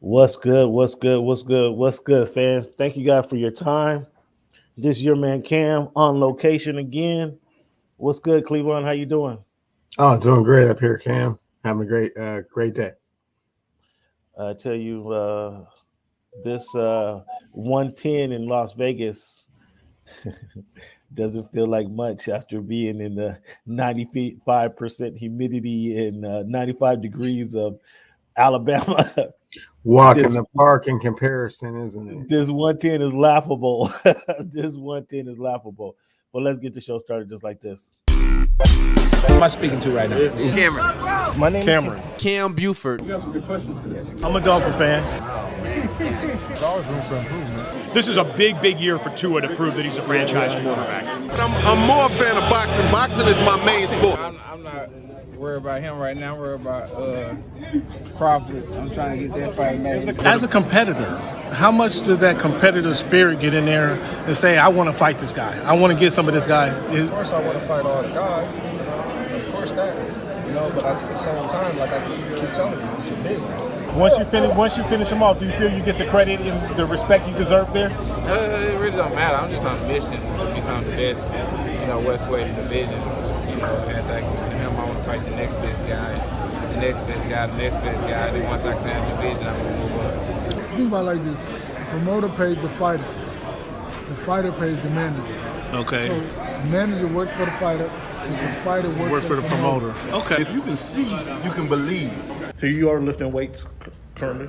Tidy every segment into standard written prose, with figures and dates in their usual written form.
What's good? What's good? What's good? What's good, fans? Thank you guys for your time. This is your man Cam on location again. What's good, Cleveland? How you doing? Oh, doing great up here, Cam. Having a great day. I tell you, this 110 in Las Vegas doesn't feel like much after being in the 95% humidity and 95 degrees of Alabama. Walk in this the park in comparison, isn't it? this 110 is laughable. This 110 is laughable. But let's get the show started just like this. Who am I speaking to right now? Cameron. My name Cameron. is Cam Buford. I'm a Dolphin fan. There's always room for improvement. This is a big year for Tua to prove that he's a franchise quarterback. I'm more a fan of boxing. Boxing is my main sport. I'm not worried about him right now. I'm worried about Crawford. I'm trying to get that fight made. As a competitor, how much does that competitive spirit get in there and say, I want to fight this guy. I want to get some of this guy. Of course, I want to fight all the guys. Of course that. But at the same time, like I keep telling you, it's a business. Once you finish them off, do you feel you get the credit and the respect you deserve there? It really don't matter. I'm just on a mission to become the best, welterweight in the division. After I get him, I want to fight the next best guy, the next best guy, the next best guy. And then once I clear the division, I'm going to move up. Think about it like this. The promoter pays the fighter. The fighter pays the manager. Okay. So the manager works for the fighter, and the fighter works Work for the promoter. Okay. If you can see, you can believe. So you are lifting weights currently?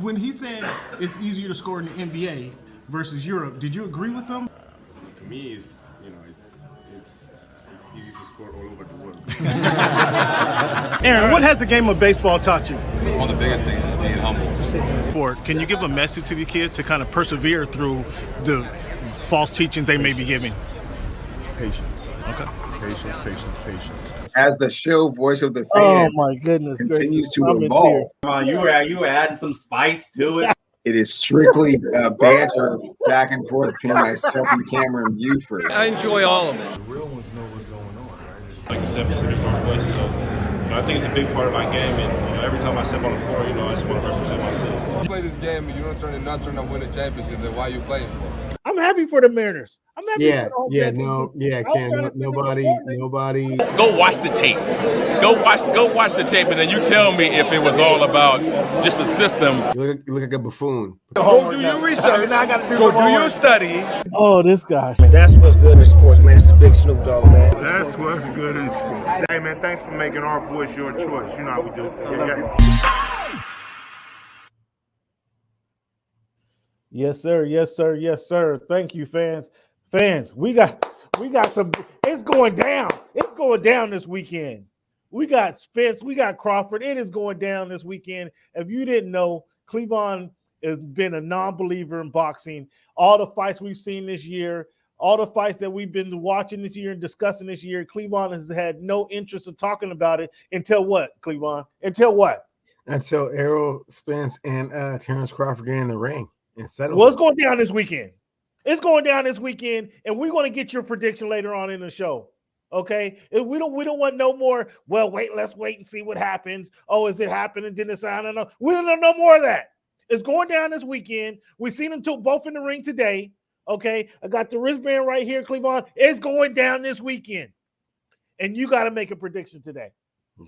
When he said it's easier to score in the NBA versus Europe, did you agree with them? To me, it's easy to score all over the world. Aaron, what has the game of baseball taught you? One of the biggest things is being humble. Can you give a message to the kids to kind of persevere through the false teachings they may be giving? Patience. Okay. Patience. As the show voice of the Oh fan my goodness! continues gracious. to I'm in evolve, tears. Come on, you were adding some spice to it. it is strictly banter back and forth between myself and Cameron Buford. I enjoy all of it. The real ones know what's going on, right? Like you said, Pacific Northwest. So I think it's a big part of my game. And every time I step on the floor, I just want to represent myself. You play this game and you don't not trying to win a championship, then why are you playing for? I'm happy for the Mariners. I'm happy for the Cam. Nobody. Go watch the tape. Go watch the tape, and then you tell me if it was all about just a system. You look like a buffoon. Go do your research. Go do your study. Oh, this guy. That's what's good in sports, man. It's Big Snoop Dogg, man. That's what's good in sport. Hey, man, thanks for making our voice your choice. You know how we do. Yeah. Yes, sir. Yes, sir. Yes, sir. Thank you, fans. Fans, we got some. It's going down. It's going down this weekend. We got Spence. We got Crawford. It is going down this weekend. If you didn't know, Cleveland has been a non-believer in boxing. All the fights we've seen this year, all the fights that we've been watching this year and discussing this year, Cleveland has had no interest in talking about it until what, Cleveland? Until what? Until Errol Spence and Terence Crawford get in the ring. Well, it's going down this weekend. It's going down this weekend, and we're going to get your prediction later on in the show. Okay? We don't want no more. Well, let's wait and see what happens. Oh, is it happening? Didn't it sound? I don't know. We don't know no more of that. It's going down this weekend. We've seen them both in the ring today. Okay, I got the wristband right here, Cleveland. It's going down this weekend, and you got to make a prediction today.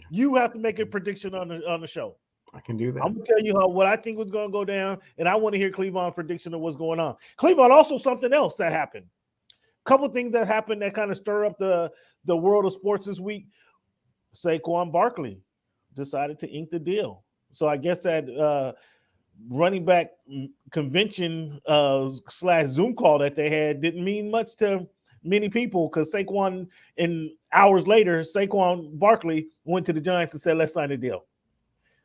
You have to make a prediction on the show. I can do that. I'm gonna tell you what I think was going to go down, and I want to hear Cleveland's prediction of what's going on. Cleveland, also something else that happened. A couple of things that happened that kind of stir up the world of sports this week. Saquon Barkley decided to ink the deal. So I guess that running back convention / Zoom call that they had didn't mean much to many people because Saquon, and hours later, Saquon Barkley went to the Giants and said, "Let's sign a deal."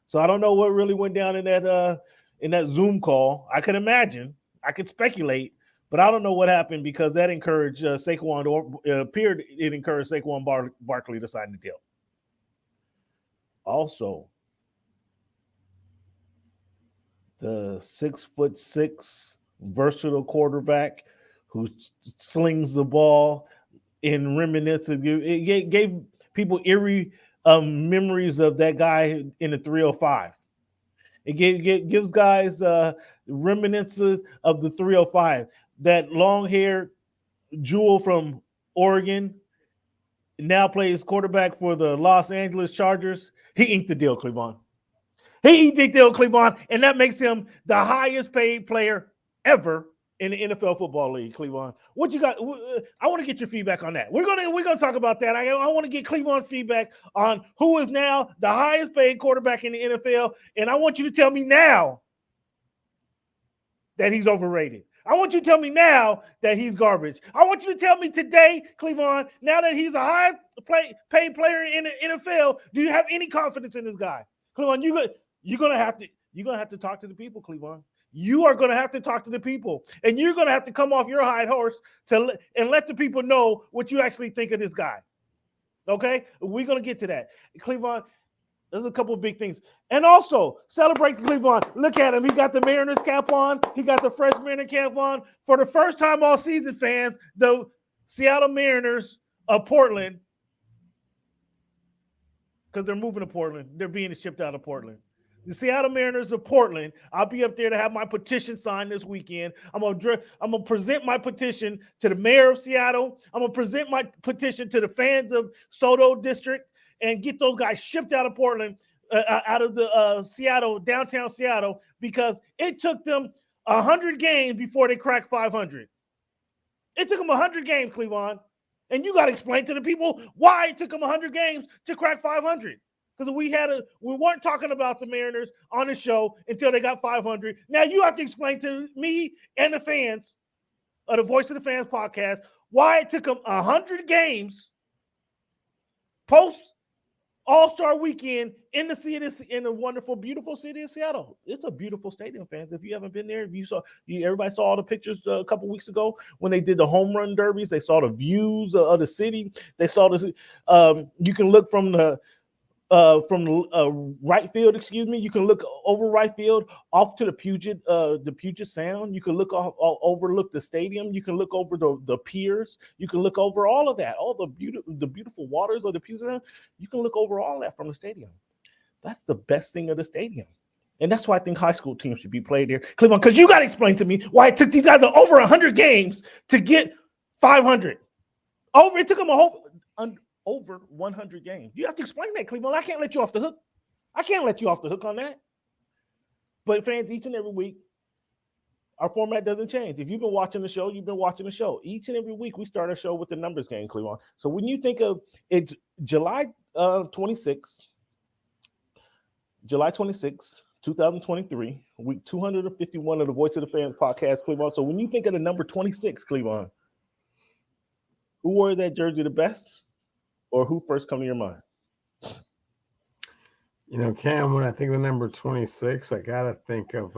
So I don't know what really went down in that Zoom call. I can imagine, I could speculate, but I don't know what happened because that encouraged Saquon, or appeared it encouraged Saquon Barkley to sign the deal. Also, the 6'6" versatile quarterback who slings the ball in reminiscence. It gave people eerie memories of that guy in the 305. It gives guys reminiscences of the 305. That long-haired jewel from Oregon now plays quarterback for the Los Angeles Chargers. He inked the deal, Cleveland. He inked the deal, Cleveland, and that makes him the highest paid player ever in the NFL Football League, Cleveland. What you got? I want to get your feedback on that. We're gonna talk about that. I want to get Cleveland feedback on who is now the highest paid quarterback in the NFL, and I want you to tell me now that he's overrated. I want you to tell me now that he's garbage. I want you to tell me today, Cleveland, now that he's a high paid player in the NFL, do you have any confidence in this guy? Cleveland, you're gonna have to talk to the people, Cleveland. You are going to have to talk to the people, and you're going to have to come off your high horse and let the people know what you actually think of this guy. Okay? We're going to get to that. Cleveland, there's a couple of big things. And also, celebrate Cleveland. Look at him. He got the Mariners cap on. He got the fresh Mariner cap on. For the first time all season, fans, the Seattle Mariners of Portland, because they're moving to Portland. They're being shipped out of Portland. The Seattle Mariners of Portland. I'll be up there to have my petition signed this weekend. I'm gonna present my petition to the mayor of Seattle. I'm gonna present my petition to the fans of Soto District and get those guys shipped out of Portland, out of the Seattle, downtown Seattle, because it took them 100 games before they cracked 500. It took them 100 games, Cleveland, and you got to explain to the people why it took them 100 games to crack 500. Because we weren't talking about the Mariners on the show until they got 500. Now you have to explain to me and the fans of the Voice of the Fans podcast why it took them 100 games post All-Star Weekend in the wonderful, beautiful city of Seattle. It's a beautiful stadium, fans. If you haven't been there, everybody saw all the pictures a couple weeks ago when they did the home run derbies. They saw the views of the city. They saw this. You can look from the right field, you can look over right field off to the Puget Sound. You can overlook the stadium. You can look over the piers. You can look over all of that, all the beautiful waters of the Puget Sound. You can look over all that from the stadium. That's the best thing of the stadium, and that's why I think high school teams should be played there, Cleveland. Because you got to explain to me why it took these guys over 100 games to get 500. It took them over 100 games. You have to explain that, Cleveland. I can't let you off the hook. I can't let you off the hook on that. But fans, each and every week, our format doesn't change. If you've been watching the show, you've been watching the show. Each and every week, we start our show with the numbers game, Cleveland. So when you think of it's July 26, 2023, week 251 of the Voice of the Fans podcast, Cleveland. So when you think of the number 26, Cleveland, who wore that jersey the best? Or who first come to your mind? Cam, when I think of the number 26, I got to think of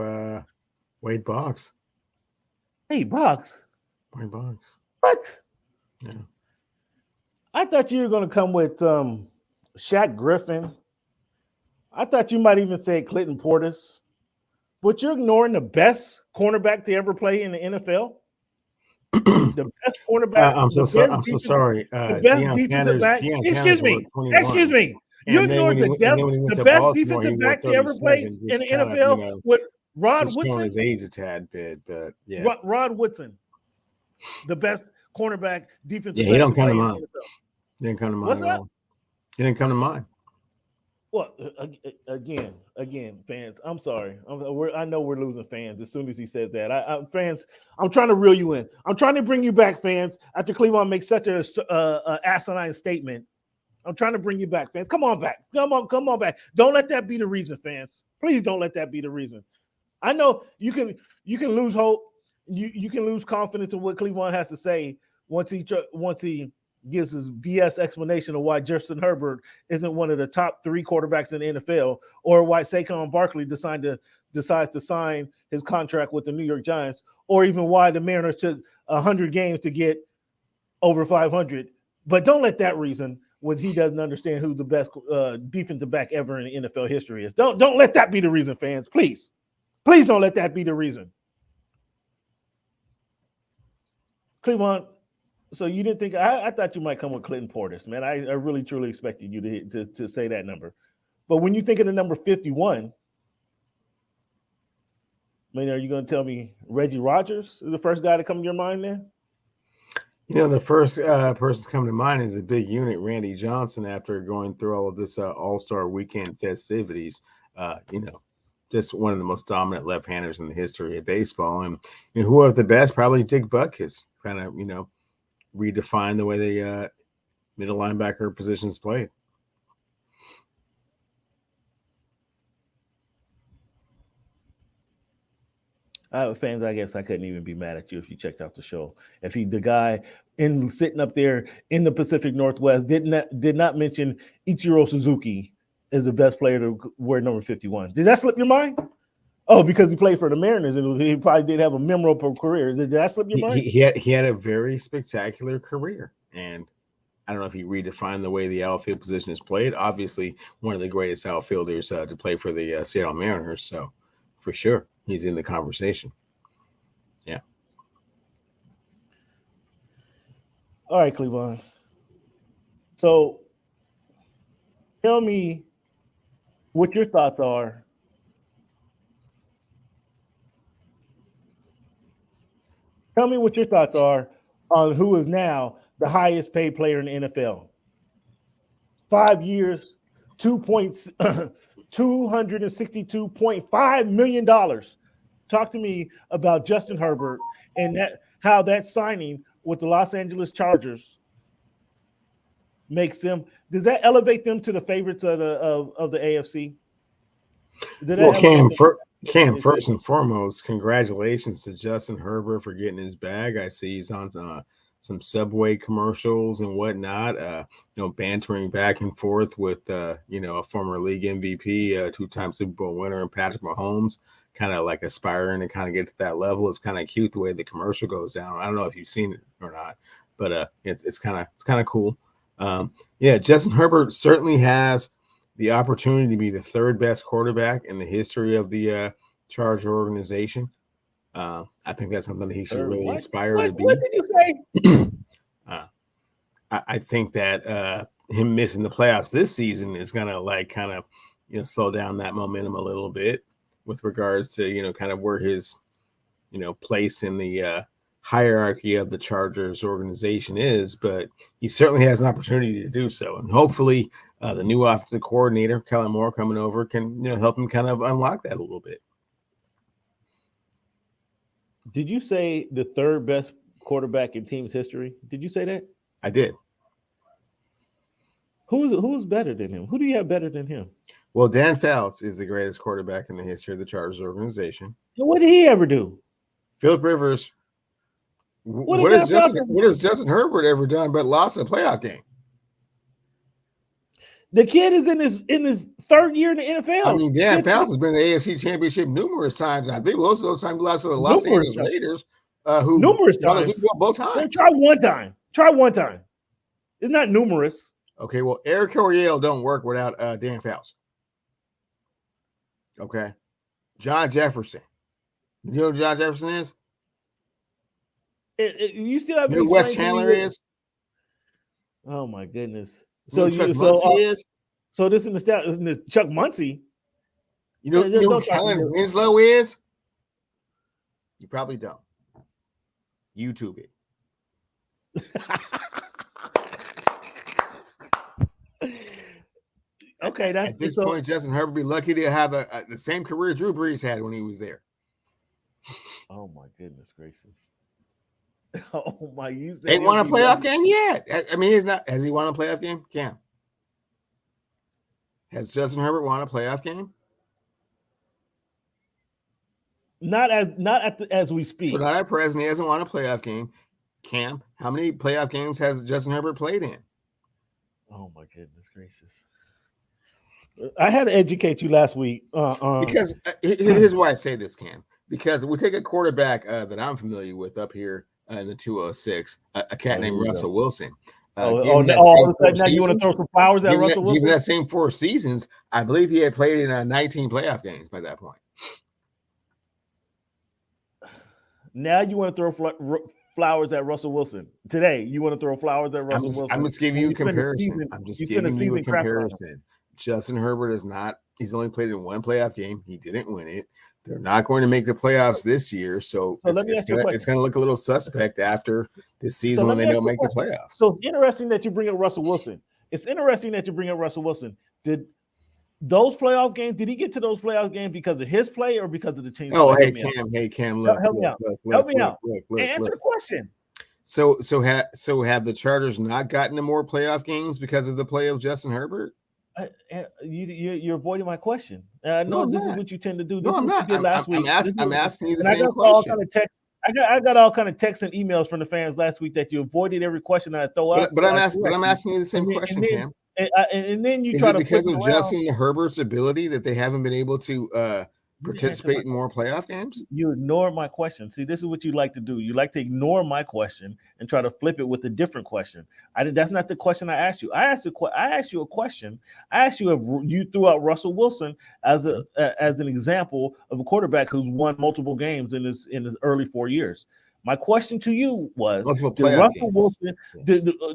Wade Boggs. Hey, Boggs. Wade Boggs. What? Yeah. I thought you were going to come with Shaq Griffin. I thought you might even say Clinton Portis. But you're ignoring the best cornerback to ever play in the NFL? The best cornerback. I'm so sorry. The best defensive back. Excuse me. You ignored the best defensive back to ever play in the NFL with Rod Woodson. Showing his age a tad bit, but yeah. Rod Woodson, the best cornerback defensive back. He don't come to mind. He didn't come to mind. What's that? He didn't come to mind. Well, again, fans, I'm sorry. I know we're losing fans as soon as he says that. Fans, I'm trying to reel you in. I'm trying to bring you back, fans, after Cleveland makes such a asinine statement. I'm trying to bring you back, fans. Come on back. Come on back. Don't let that be the reason, fans. Please don't let that be the reason. I know you can lose hope. You can lose confidence in what Cleveland has to say once he gives his BS explanation of why Justin Herbert isn't one of the top 3 quarterbacks in the NFL, or why Saquon Barkley decides to sign his contract with the New York Giants, or even why the Mariners took 100 games to get over 500. But don't let that reason, when he doesn't understand who the best defensive back ever in the NFL history is. Don't let that be the reason, fans. Please don't let that be the reason. Cleveland, So you didn't think I thought you might come with Clinton Portis, man. I really truly expected you to say that number. But when you think of the number 51, I mean, are you going to tell me Reggie Rogers is the first guy to come to your mind then? The first person coming to mind is a big unit, Randy Johnson, after going through all of this All-Star weekend festivities. Just one of the most dominant left-handers in the history of baseball. And who of the best? Probably Dick Butkus, kind of, redefine the way the middle linebacker positions played. Fans, I guess I couldn't even be mad at you if you checked out the show. If the guy sitting up there in the Pacific Northwest did not mention Ichiro Suzuki as the best player to wear number 51. Did that slip your mind? Oh, because he played for the Mariners and he probably did have a memorable career. Did that slip your mind? He had a very spectacular career, and I don't know if he redefined the way the outfield position is played. Obviously, one of the greatest outfielders to play for the Seattle Mariners. So, for sure, he's in the conversation. Yeah. All right, Cleveland. So, tell me what your thoughts are. Tell me what your thoughts are on who is now the highest paid player in the NFL. 5 years, $262.5 million. Talk to me about Justin Herbert and how that signing with the Los Angeles Chargers makes them. Does that elevate them to the favorites of the AFC? Well, Cam, first and foremost, congratulations to Justin Herbert for getting his bag. I see he's on some Subway commercials and whatnot, bantering back and forth with, a former league MVP, two-time Super Bowl winner, and Patrick Mahomes, kind of like aspiring to kind of get to that level. It's kind of cute the way the commercial goes down. I don't know if you've seen it or not, but it's kind of cool. Justin Herbert certainly has the opportunity to be the third best quarterback in the history of the Charger organization. I think that's something that he should really aspire to be. What did you say? I think that him missing the playoffs this season is going to slow down that momentum a little bit with regards to, kind of where his, place in the hierarchy of the Chargers organization is, but he certainly has an opportunity to do so. And hopefully the new offensive coordinator, Kellen Moore, coming over can, help him kind of unlock that a little bit. Did you say the third best quarterback in team's history? Did you say that? I did. Who's better than him? Who do you have better than him? Well, Dan Fouts is the greatest quarterback in the history of the Chargers organization. What did he ever do? Philip Rivers. What has Justin Herbert ever done but lost a playoff game? The kid is in his third year in the NFL. I mean, Dan Fouts has been in the AFC Championship numerous times. I think most of those times he lost to the Los Angeles Raiders, who numerous times. Both times. Try one time. It's not numerous. Okay, well, Eric Coryell don't work without Dan Fouts. Okay. John Jefferson. You know who John Jefferson is? You still have who Wes Chandler is? Oh my goodness. So Chuck Muncie is? So this in the Chuck Muncie. You know who Kellen Winslow is? You probably don't. YouTube it. Okay, at this point, Justin Herbert be lucky to have the same career Drew Brees had when he was there. Oh my goodness gracious! Oh my, you said ain't won a playoff game yet. I mean, has he won a playoff game? Cam, has Justin Herbert won a playoff game? Not as we speak. So not at present, he hasn't won a playoff game. Cam, how many playoff games has Justin Herbert played in? Oh my goodness gracious! I had to educate you last week. Because here's why I say this, Cam. Because we take a quarterback that I'm familiar with up here in the 206, a cat named Russell Wilson. Now you want to throw some flowers at Russell Wilson? Given that same 4 seasons, I believe he had played in 19 playoff games by that point. Now you want to throw flowers at Russell Wilson today. You want to throw flowers at Russell Wilson? I'm just giving you a comparison. Comparison. Justin Herbert is not. He's only played in one playoff game. He didn't win it. They're not going to make the playoffs this year, so it's going to look a little suspect after this season when they don't make the playoffs. So it's interesting that you bring up Russell Wilson. Did those playoff games? Did he get to those playoff games because of his play or because of the team? Oh, hey Cam, look, help me out. Help me out. Answer the question. So have the Chargers not gotten to more playoff games because of the play of Justin Herbert? You're avoiding my question. I know this is what you tend to do. This No, I'm not. last week. I'm asking you the same question. I got all kind of texts and emails from the fans last week that you avoided every question that I throw out. But I'm asking you the same question, Cam. And then you try to because of Justin Herbert's ability that they haven't been able to participate in more playoff games? You ignore my question. See, this is what you like to do. You like to ignore my question and try to flip it with a different question. That's not the question I asked you. I asked you a question. I asked you if you threw out Russell Wilson as an example of a quarterback who's won multiple games in his early 4 years. My question to you was, did Russell Wilson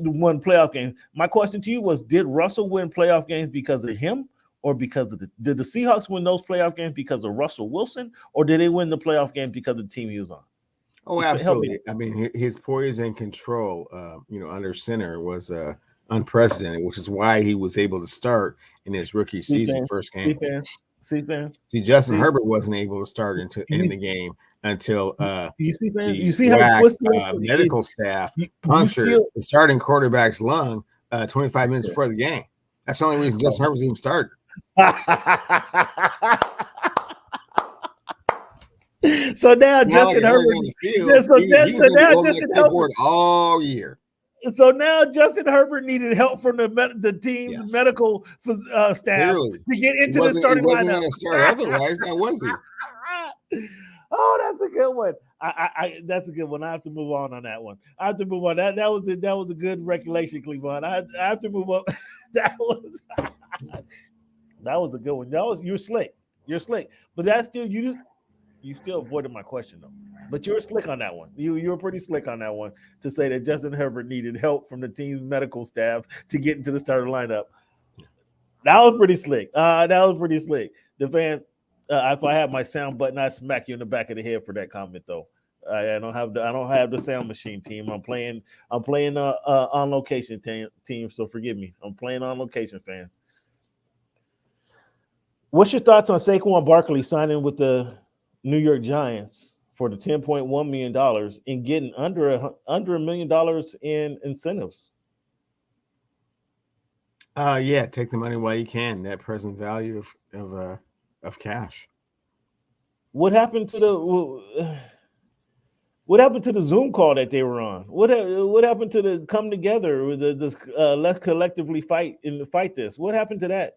won playoff games? My question to you was, did Russell win playoff games because of him? Or because of did the Seahawks win those playoff games because of Russell Wilson, or did they win the playoff game because of the team he was on? Oh, absolutely. I mean, his poise and control, under center was unprecedented, which is why he was able to start in his rookie season, first game. See, Justin Herbert wasn't able to start in the game until you see how twisted medical staff punctured the starting quarterback's lung 25 minutes before the game. That's the only reason Justin Herbert even started. So now Justin Herbert all year. So now Justin Herbert needed help from the team's medical staff to get into the starting lineup. He wasn't going to start otherwise, now was he? Oh, that's a good one. That's a good one. I have to move on that one. I have to move on. That was a good recollection, Cleveland. I have to move on. That was a good one. You're slick. But that's still you still avoided my question though. But you were slick on that one. You were pretty slick on that one to say that Justin Herbert needed help from the team's medical staff to get into the starting lineup. That was pretty slick. The fan. If I have my sound button, I smack you in the back of the head for that comment, though. I don't have the sound machine, team. I'm playing on location, team. So forgive me. I'm playing on location, fans. What's your thoughts on Saquon Barkley signing with the New York Giants for the $10.1 million and getting under $1 million in incentives? Yeah, take the money while you can. Net present value of cash. What happened to the Zoom call that they were on? What happened to the come together with let's collectively fight this? What happened to that?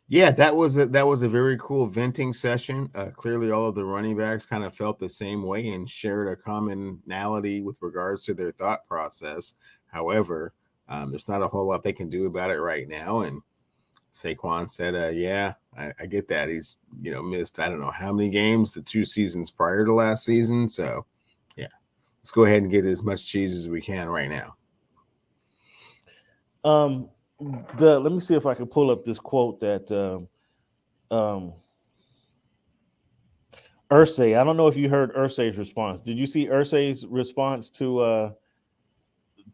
Yeah, that was a very cool venting session. Clearly, all of the running backs kind of felt the same way and shared a commonality with regards to their thought process. However, there's not a whole lot they can do about it right now, and Saquon said, yeah, I get that. He's, missed, I don't know how many games, the 2 seasons prior to last season. So, yeah, let's go ahead and get as much cheese as we can right now. Let me see if I can pull up this quote that Irsay. I don't know if you heard Irsay's response. Did you see Irsay's response to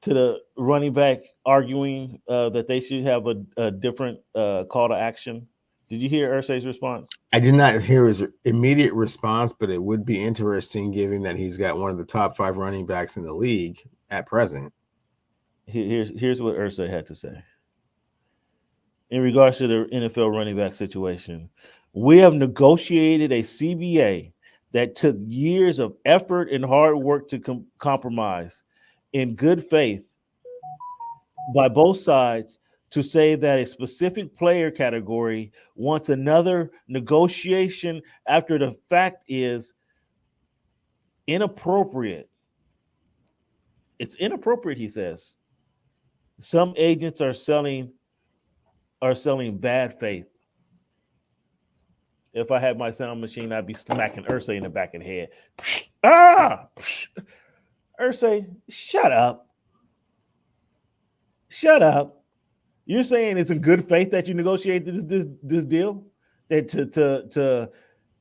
the running back arguing that they should have a different call to action? Did you hear Irsay's response? I did not hear his immediate response, but it would be interesting given that he's got one of the top 5 running backs in the league at present. Here's what Irsay had to say. In regards to the NFL running back situation, we have negotiated a CBA that took years of effort and hard work to compromise in good faith by both sides to say that a specific player category wants another negotiation after the fact is inappropriate. It's inappropriate, he says. Some agents are selling bad faith. If I had my sound machine, I'd be smacking Irsay in the back of the head. Irsay, shut up. Shut up. You're saying it's in good faith that you negotiated this deal that to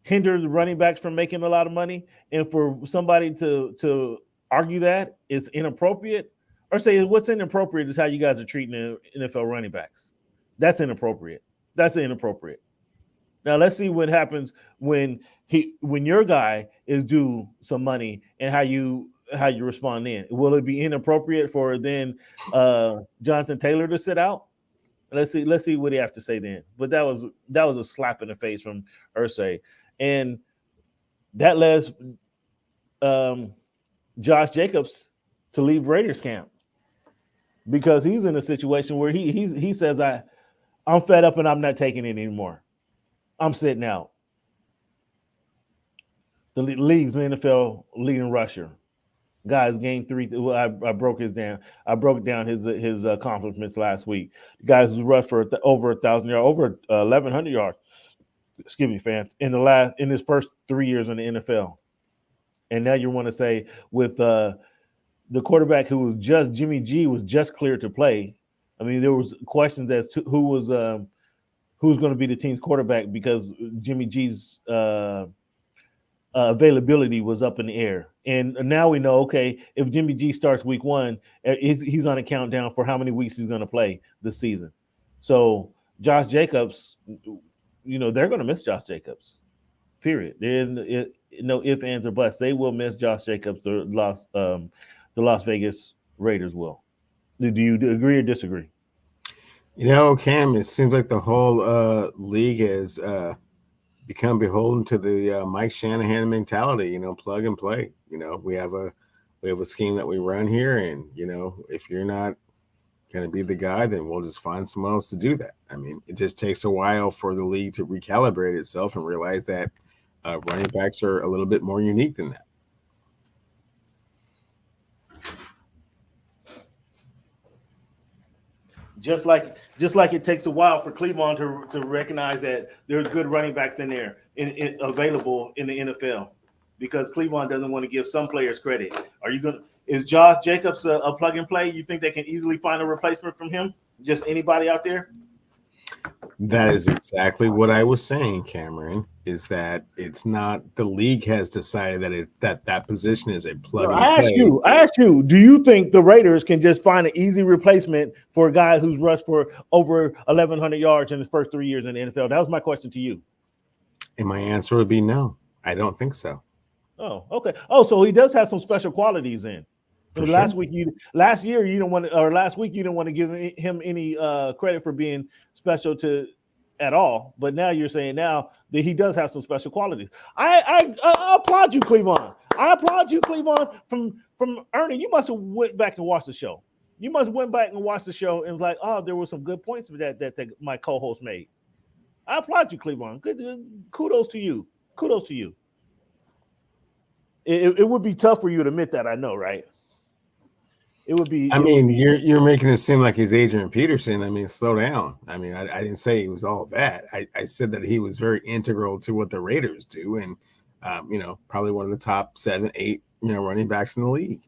hinder the running backs from making a lot of money, and for somebody to argue that is inappropriate, or say what's inappropriate is how you guys are treating the NFL running backs. That's inappropriate. That's inappropriate. Now let's see what happens when your guy is due some money and how you respond then. Will it be inappropriate for then Jonathan Taylor to sit out? Let's see what he have to say then. But that was a slap in the face from Irsay, and that led Josh Jacobs to leave Raiders camp because he's in a situation where he says I'm fed up and I'm not taking it anymore. I'm sitting out. The league's the NFL leading rusher. Guys gained 3. I broke down his accomplishments last week. The guy who's rushed for over 1,000 yards, over 1,100 yards. Excuse me, fans. In his first 3 years in the NFL, and now you want to say with the quarterback who was just Jimmy G was just cleared to play. I mean, there was questions as to who's going to be the team's quarterback because Jimmy G's availability was up in the air. And now we know, okay, if Jimmy G starts week 1, he's on a countdown for how many weeks he's going to play this season. So Josh Jacobs, they're going to miss Josh Jacobs, period. No ifs, ands, or buts. They will miss Josh Jacobs. The Las Vegas Raiders will. Do you agree or disagree? Cam, it seems like the whole league has become beholden to the Mike Shanahan mentality. Plug and play. We have a scheme that we run here, and if you're not going to be the guy, then we'll just find someone else to do that. I mean, it just takes a while for the league to recalibrate itself and realize that running backs are a little bit more unique than that. Just like it takes a while for Cleveland to recognize that there's good running backs in there available in the NFL, because Cleveland doesn't want to give some players credit. Is Josh Jacobs a plug and play? You think they can easily find a replacement from him? Just anybody out there? That is exactly what I was saying, Cameron, is that it's not the league has decided that position is a plug and play. I asked you, do you think the Raiders can just find an easy replacement for a guy who's rushed for over 1,100 yards in his first 3 years in the NFL? That was my question to you. And my answer would be no. I don't think so. Oh, okay. Oh, so he does have some special qualities then. Last week you didn't want to give him any credit for being special at all, but now you're saying now that he does have some special qualities. I applaud you, Cleveland. I applaud you, Cleveland. From Ernie, you must have went back and watched the show. You must have went back and watched the show and was like, oh, there were some good points that my co-host made. I applaud you, Cleveland. Good, kudos to you. Kudos to you. It would be tough for you to admit that, I know, right? It would be. You're making it seem like he's Adrian Peterson. I mean, slow down. I mean, I didn't say he was all that. I said that he was very integral to what the Raiders do, and probably one of the top 7, 8 running backs in the league.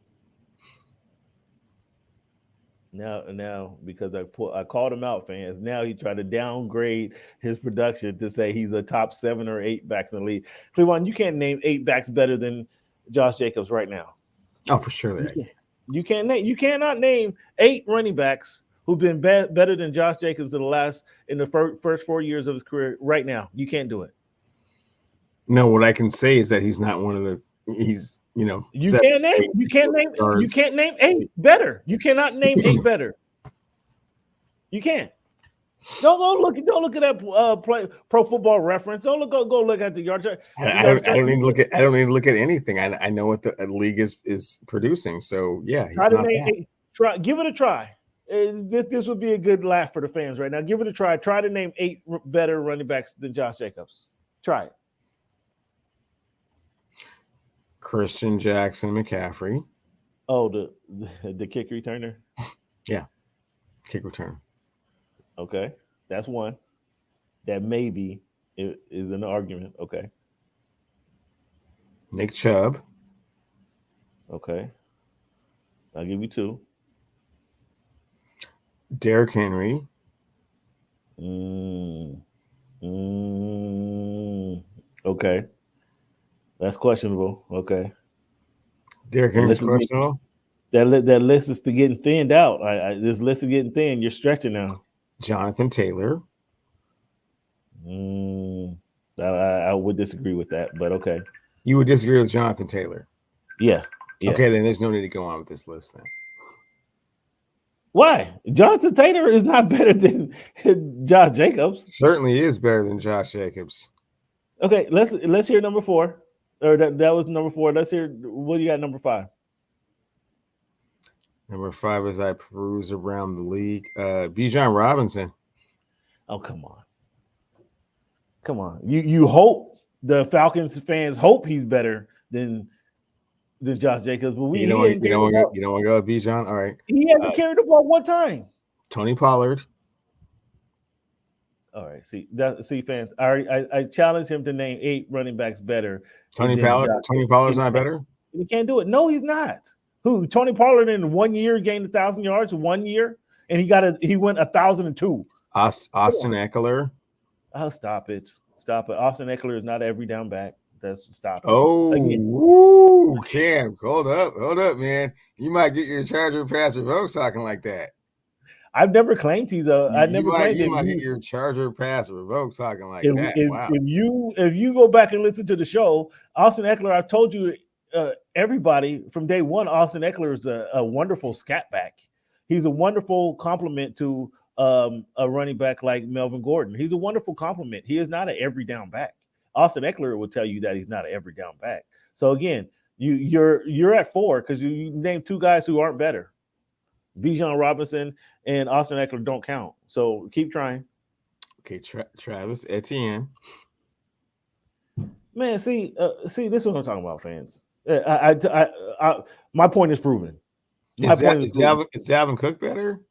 Now, because I called him out, fans. Now he tried to downgrade his production to say he's a top 7 or 8 backs in the league. Cleveland, you can't name 8 backs better than Josh Jacobs right now. Oh, for sure. You cannot name 8 running backs who've been better than Josh Jacobs in the first 4 years of his career right now. You can't do it. No, what I can say is that he's not one of the. You can't name 8 better. You cannot name 8 better. You can't. Don't look at that Pro Football Reference. Go look at the yard chart. I don't need to look at anything. I know what the league is producing. So yeah, give it a try. This would be a good laugh for the fans right now. Give it a try. Try to name 8 better running backs than Josh Jacobs. Try it. Christian Jackson McCaffrey. Oh, the kick returner. Yeah, kick return. Okay, that's one. That maybe is an argument. Okay. Nick Chubb. Okay. I'll give you 2. Derrick Henry. Okay. That's questionable. Okay. Derrick Henry's questionable. That list is getting thinned out. This list is getting thin. You're stretching now. Jonathan Taylor. I would disagree with that, but okay. You would disagree with Jonathan Taylor? Yeah. Okay, then there's no need to go on with this list then. Why? Jonathan Taylor is not better than Josh Jacobs. Certainly is better than Josh Jacobs. Okay, let's hear number 4. Or that was number 4. Let's hear what you got number 5. Number 5 as I peruse around the league. Bijan Robinson. Oh, come on. Come on. You hope the Falcons fans hope he's better than Josh Jacobs, but you don't want to go with Bijan? All right. He hasn't carried the ball one time. Tony Pollard. All right. See, fans. I challenge him to name 8 running backs better. Tony Pollard's not better? He can't do it. No, he's not. Who? Tony Pollard in 1 year gained 1,000 yards 1 year, and he went 1,002. Austin Eckler. Oh, stop it. Austin Eckler is not every down back. That's stop it. Oh, woo, Cam, hold up, man. You might get your Charger pass revoked talking like that. I've never claimed he's a. You might get your Charger pass revoked talking like that. Wow. If you go back and listen to the show, Austin Eckler, I've told you, everybody from day one, Austin Eckler is a wonderful scat back. He's a wonderful compliment to a running back like Melvin Gordon. He's a wonderful compliment. He is not an every down back. Austin Eckler will tell you that he's not an every down back. So again, you're at 4 because you named 2 guys who aren't better. Bijan Robinson and Austin Eckler don't count. So keep trying. Okay, Travis Etienne. Man, see, this is what I'm talking about, fans. My point is proven. Is Dalvin Cook better?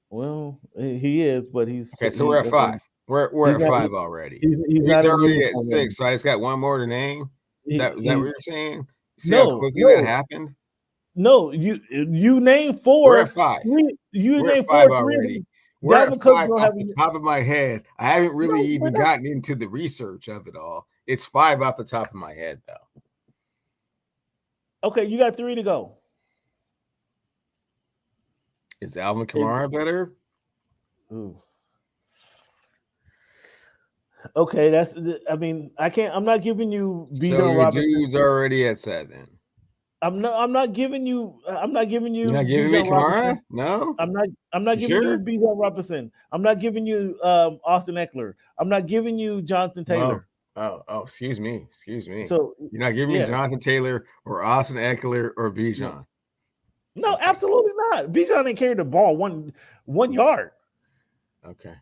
Well, he is, but he's okay. So we're at 5. We're at 5 already. He's already at 6. So I just got one more to name. Is that what you're saying? See how quickly that happened? No, you named 4. We're at 5. You named 5 already. We're at 5 off the top of my head. I haven't really even gotten into the research of it all. It's 5 off the top of my head, though. Okay, you got 3 to go. Is Alvin Kamara better? Ooh. Okay, I'm not giving you Bijan Robinson. Dude's already at 7. I'm not giving you. You're not giving me Kamara? No. I'm not giving you Bijan Robinson. I'm not giving you Austin Eckler. I'm not giving you Jonathan Taylor. Oh, excuse me. So you're not giving me Jonathan Taylor or Austin Eckler or Bijan. No, absolutely not. Bijan didn't carry the ball one yard. Okay.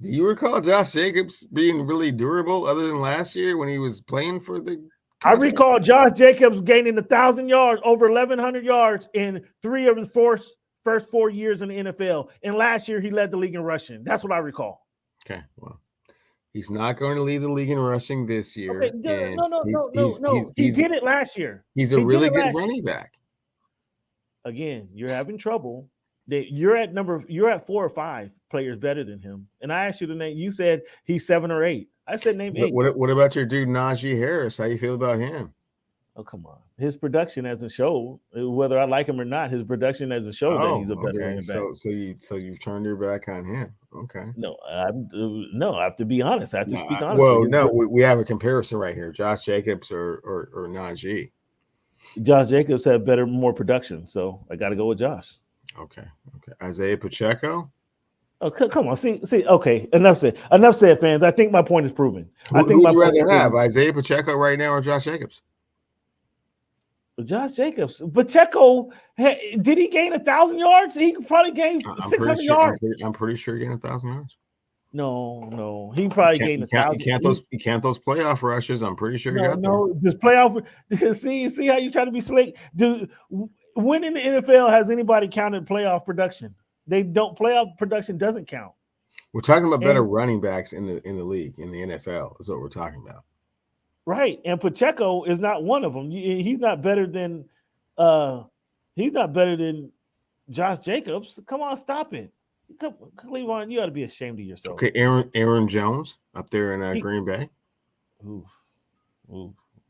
Do you recall Josh Jacobs being really durable other than last year when he was playing for the contract? I recall Josh Jacobs gaining 1,000 yards, over 1,100 yards in 3 of his first 4 years in the NFL. And last year he led the league in rushing. That's what I recall. Okay, well, he's not going to lead the league in rushing this year. Okay, no. He did it last year. He's a really good running back. Again, you're having trouble. You're at 4 or 5 players better than him. And I asked you to name. You said he's 7 or 8. I said name 8. What about your dude Najee Harris? How you feel about him? Oh, come on. His production hasn't showed, whether I like him or not, his production hasn't showed that he's a better running back. So you've turned your back on him. Okay. No, I have to be honest. I have to speak honestly. Well, no, we have a comparison right here. Josh Jacobs or Najee. Josh Jacobs had more production, so I got to go with Josh. Okay. Isaiah Pacheco. Oh, come on. See. Okay, enough said, fans. I think my point is proven. Who would you rather have, Isaiah Pacheco right now or Josh Jacobs? Josh Jacobs. Pacheco, did he gain 1,000 yards? He probably gained 600 yards. I'm pretty sure he gained 1,000 yards. No. He probably gained 1,000. You can't those playoff rushes. I'm pretty sure he got there. No, just playoff. See how you try to be slick. When in the NFL has anybody counted playoff production? They don't. Playoff production doesn't count. We're talking about better running backs in the league, in the NFL is what we're talking about. Right, and Pacheco is not one of them. He's not better than He's not better than Josh Jacobs. Come on, stop it. Cleveland, you ought to be ashamed of yourself. Okay, Aaron Jones up there in Green Bay. Ooh,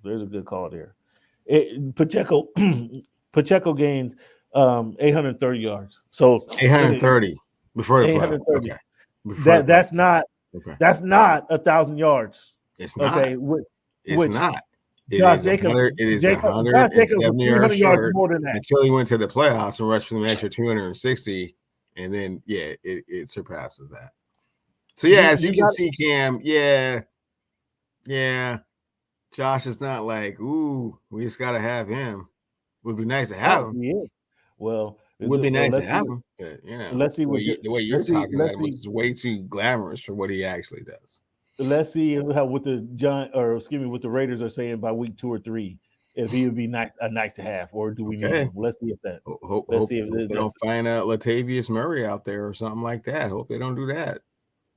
there's a good call there. Pacheco gained 830 yards. So 830 before the playoffs. Okay. That's not 1,000 yards. It's not. Okay, it's not. Josh Jacobs. It is 170 yards short more than that until he went to the playoffs and rushed for the extra 260, and then it surpasses that. So as you can see, Cam, Josh is not like, ooh, we just got to have him. Would be nice to have him. Yeah. Well, it would be nice to have him. But, let's see the way you're talking about him is way too glamorous for what he actually does. Let's see how what the Raiders are saying by week 2 or 3. If he would be nice to have, or do we need him? Let's see if that. Let's see if they don't find Latavius Murray out there or something like that. Hope they don't do that.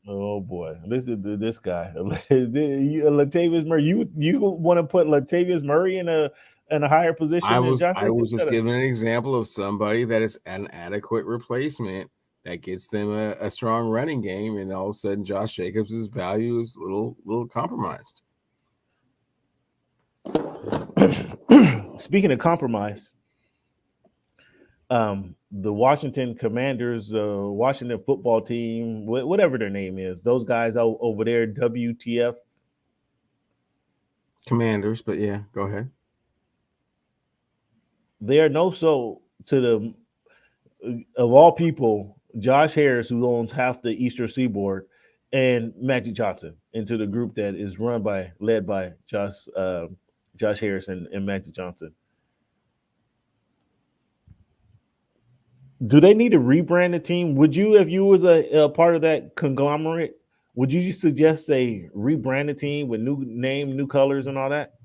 Oh boy, this is this guy, Latavius Murray. You want to put Latavius Murray in a higher position? I was just giving an example of somebody that is an adequate replacement that gets them a strong running game, and all of a sudden Josh Jacobs' value is a little compromised. Speaking of compromise, the Washington Commanders, Washington football team, whatever their name is, those guys over there, WTF Commanders, but yeah, go ahead. They are of all people, Josh Harris, who owns half the Eastern Seaboard, and Magic Johnson into the group that is led by Josh Harris and Magic Johnson. Do they need to rebrand the team? Would you, if you was a part of that conglomerate, would you suggest rebrand the team with new name, new colors, and all that?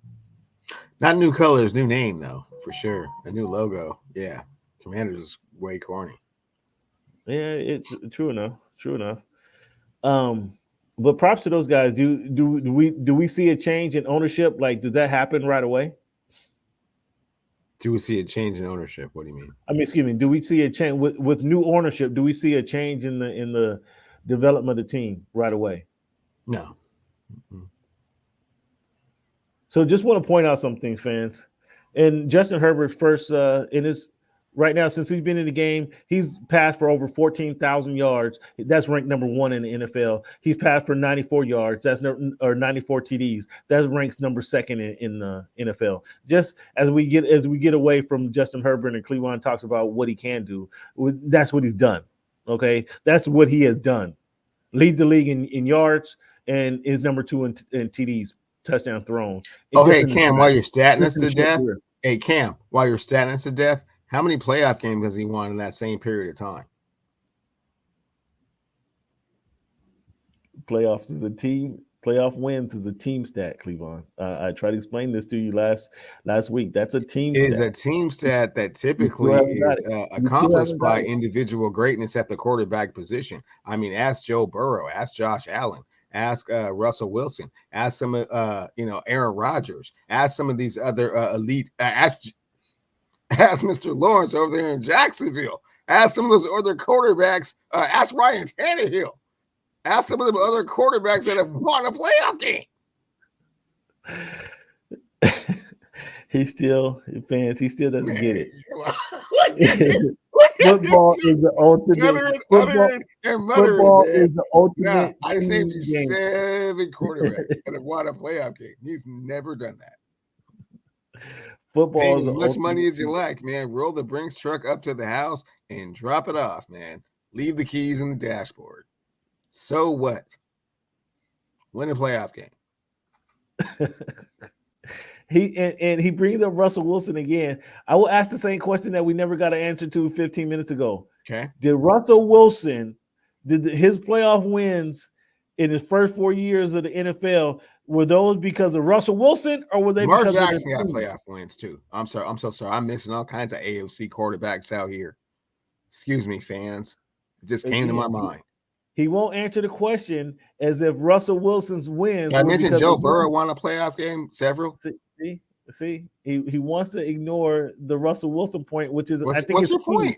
Not new colors, new name though, for sure. A new logo. Yeah, Commanders is way corny. Yeah, it's true enough. True enough. But props to those guys. Do we see a change in ownership? Like, does that happen right away? Do we see a change in ownership? What do you mean? I mean, excuse me. Do we see a change with new ownership? Do we see a change in the development of the team right away? No. Mm-hmm. So, just want to point out something, fans. And Justin Herbert first in his. Right now, since he's been in the game, he's passed for over 14,000 yards. That's ranked number 1 in the NFL. He's passed for 94 yards. Or 94 TDs. That ranks number 2nd in the NFL. Just as we get away from Justin Herbert and Cleveland talks about what he can do, that's what he's done. Okay, that's what he has done. Lead the league in yards and is number 2 in TDs, touchdown thrown. Hey Cam, while you're statting us to death. Hey Cam, while you're statting us to death. How many playoff games has he won in that same period of time? Playoff wins is a team stat, Cleveland. I tried to explain this to you last week. That's a team stat. It is a team stat that typically is accomplished by individual greatness at the quarterback position. I mean, ask Joe Burrow, ask Josh Allen, ask Russell Wilson, ask some Aaron Rodgers, ask some of these other elite, ask Mr. Lawrence over there in Jacksonville. Ask some of those other quarterbacks. Ask Ryan Tannehill. Ask some of the other quarterbacks that have won a playoff game. He still doesn't get it. Football is the ultimate. Football is the ultimate. I just named you 7 quarterbacks that have won a playoff game. He's never done that. Football is as much money as you like, man. Roll the Brinks truck up to the house and drop it off, man. Leave the keys in the dashboard. So what? Win a playoff game. He brings up Russell Wilson again. I will ask the same question that we never got an answer to 15 minutes ago. Okay. Did Russell Wilson, his playoff wins in his first 4 years of the NFL, were those because of Russell Wilson, or were they Lamar because Jackson of got playoff wins too? I'm sorry. I'm so sorry. I'm missing all kinds of AFC quarterbacks out here. Excuse me, fans. It just came to my mind. He won't answer the question as if Russell Wilson's wins. I mentioned Joe Burrow won a playoff game, several. See? See, he wants to ignore the Russell Wilson point, which is What's your point?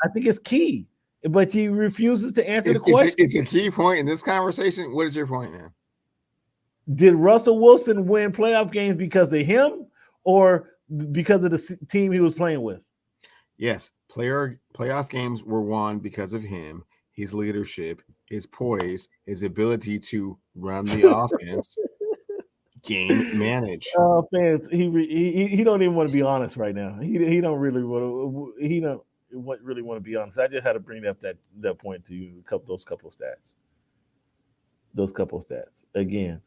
I think it's key, but he refuses to answer the question. It's a key point in this conversation. What is your point, man? Did Russell Wilson win playoff games because of him or because of the team he was playing with? Yes, playoff games were won because of him, his leadership, his poise, his ability to run the offense, game manage. Fans, he don't even want to be honest right now. He don't really want to be honest. I just had to bring up that point to you. Those couple of stats again.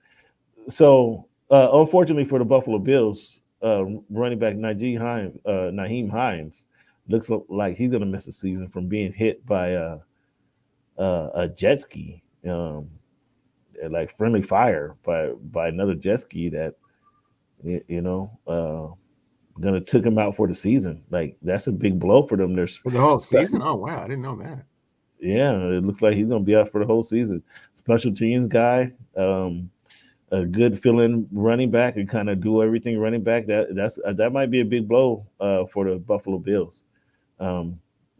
So unfortunately for the Buffalo Bills, running back Nyheim Hines looks like he's going to miss a season from being hit by a jet ski, like friendly fire by another jet ski that gonna took him out for the season. Like that's a big blow for them. For the whole season. Oh wow, I didn't know that. Yeah, it looks like he's gonna be out for the whole season. Special teams guy, a good fill-in running back and kind of do everything running back. That might be a big blow for the Buffalo Bills.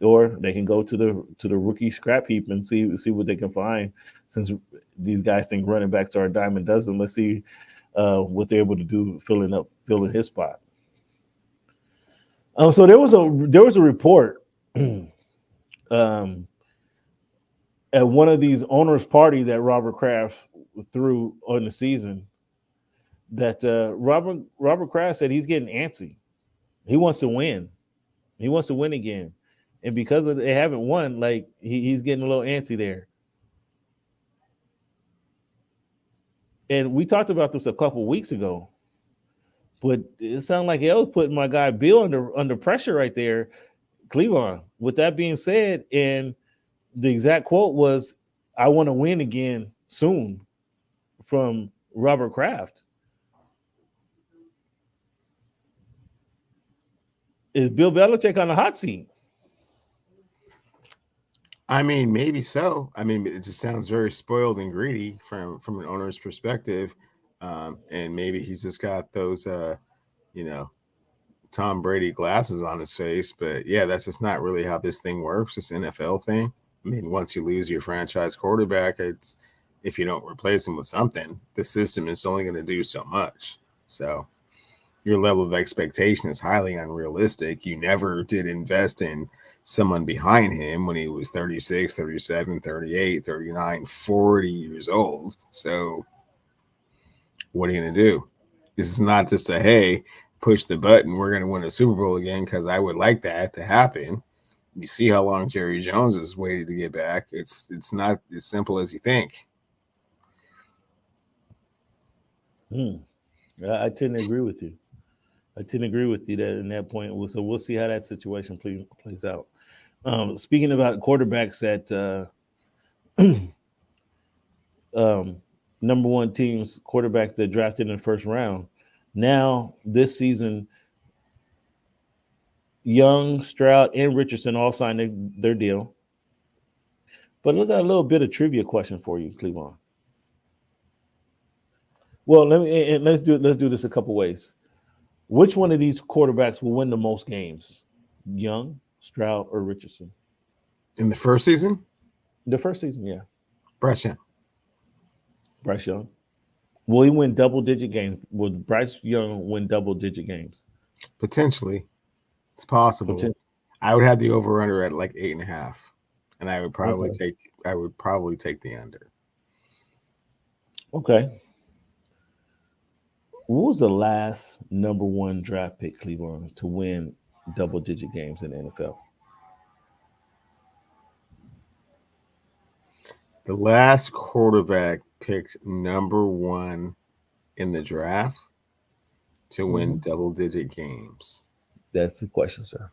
Or they can go to the rookie scrap heap and see what they can find. Since these guys think running backs are a dime a dozen, let's see what they're able to do filling his spot. So there was a report at one of these owners' party that Robert Kraft threw on the season that Robert Kraft said he's getting antsy. He wants to win. He wants to win again. And because they haven't won, like he's getting a little antsy there. And we talked about this a couple weeks ago, but it sounded like I was putting my guy Bill under pressure right there, Cleveland. With that being said, and the exact quote was, "I want to win again soon," from Robert Kraft. Is Bill Belichick on the hot seat? I mean, maybe so. I mean, it just sounds very spoiled and greedy from an owner's perspective, and maybe he's just got those, Tom Brady glasses on his face. But yeah, that's just not really how this thing works. This NFL thing. I mean, once you lose your franchise quarterback, it's if you don't replace him with something, the system is only going to do so much. So your level of expectation is highly unrealistic. You never did invest in someone behind him when he was 36, 37, 38, 39, 40 years old. So what are you going to do? This is not just a, hey, push the button, we're going to win a Super Bowl again, because I would like that to happen. You see how long Jerry Jones has waited to get back. It's not as simple as you think. I tend to agree with you. That in that point. So we'll see how that situation plays out. Speaking about quarterbacks at number one teams, quarterbacks that drafted in the first round. Now this season, Young, Stroud, and Richardson all signed their deal. But look at a little bit of trivia question for you, Cleveland. Well, let's do this a couple ways. Which one of these quarterbacks will win the most games? Young, Stroud, or Richardson? In the first season? The first season, yeah. Bryce Young. Will he win double-digit games? Will Bryce Young win double-digit games? Potentially. It's possible. I would have the over-under at like 8.5, and I would probably take the under. Okay. What was the last number one draft pick, Cleveland, to win double-digit games in the NFL? The last quarterback picked number one in the draft to win double-digit games. That's the question, sir.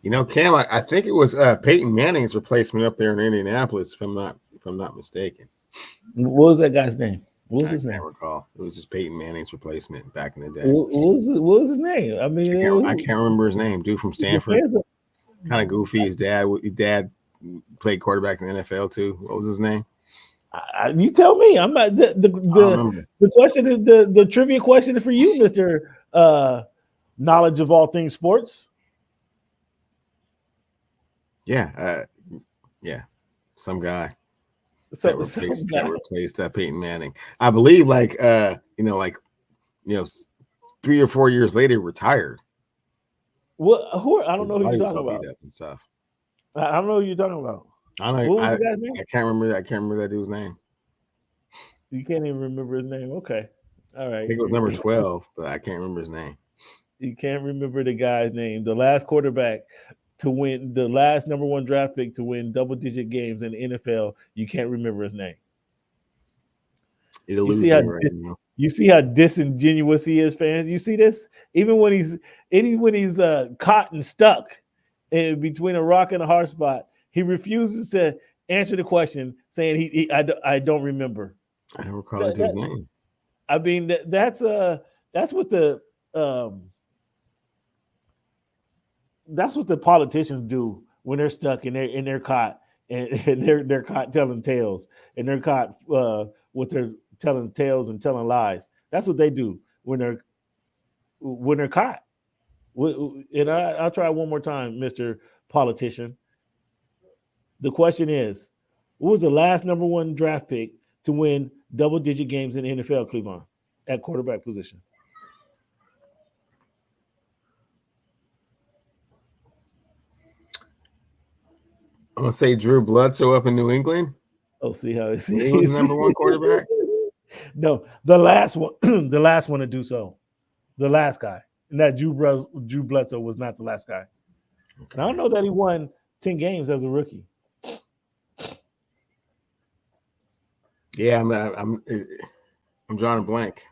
You know, Cam, I think it was Peyton Manning's replacement up there in Indianapolis, if I'm not mistaken. What was that guy's name? What was his name? I can't recall. It was just Peyton Manning's replacement back in the day. What was his name? I mean, I can't remember his name. Dude from Stanford. Kind of goofy. His dad played quarterback in the NFL too. What was his name? You tell me. I'm not the question is the trivia question for you, Mister Knowledge of all things sports. Yeah, some guy that replaced Peyton Manning. I believe, 3 or 4 years later, retired. What? I don't know who you're talking about. And stuff. I don't know who you're talking about. I don't know. What was the guy's name? I can't remember. I can't remember that dude's name. You can't even remember his name. Okay, all right. I think it was number 12, but I can't remember his name. You can't remember the guy's name. The last quarterback to win, the last number 1 draft pick to win double-digit games in the NFL. You can't remember his name. You see how disingenuous he is, fans. You see this? Even when he's caught and stuck in between a rock and a hard spot, he refuses to answer the question, saying I don't remember. I don't recall his name. I mean that's what the politicians do when they're stuck and they're caught and they're caught telling tales and they're caught with their telling tales and telling lies. That's what they do when they're caught. And I'll try one more time, Mr. Politician. The question is, what was the last number 1 draft pick to win double-digit games in the NFL, Cleveland, at quarterback position? I'm gonna say Drew Bledsoe up in New England. Oh, see how he was number 1 quarterback. No, the last one, the last one to do so, the last guy, and that Drew Bledsoe was not the last guy. Okay. I don't know that he won 10 games as a rookie. Yeah, I'm drawing a blank.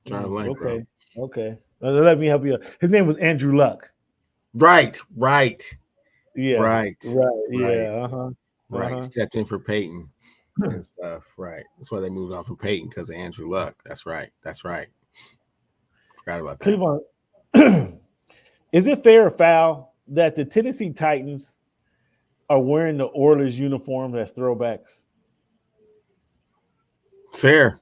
Okay, okay. Let me help you out. His name was Andrew Luck. Right. Yeah. Right. Yeah. Right. Stepped in for Peyton and stuff. Right. That's why they moved on from Peyton, because of Andrew Luck. That's right. Forgot about that. Cleveland. Is it fair or foul that the Tennessee Titans are wearing the Oilers uniform as throwbacks? Fair.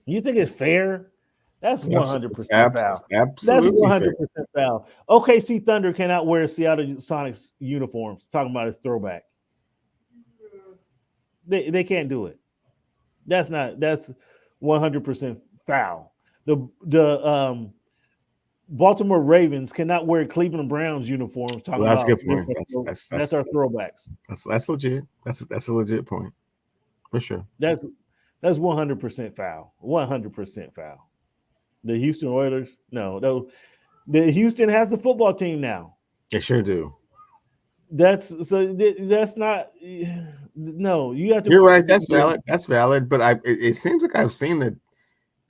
You think it's fair? That's 100% foul. Absolutely. That's 100% foul. OKC Thunder cannot wear Seattle Sonics uniforms. Talking about his throwback. They can't do it. That's 100% foul. The Baltimore Ravens cannot wear Cleveland Browns uniforms. Talking that's about a good point. That's our throwbacks. That's legit. That's a legit point for sure. That's 100% foul. 100% foul. The Houston Oilers, no. The Houston has a football team now. They sure do. That's not. No, you have to. You're right. That's valid. That's valid. But it seems like I've seen the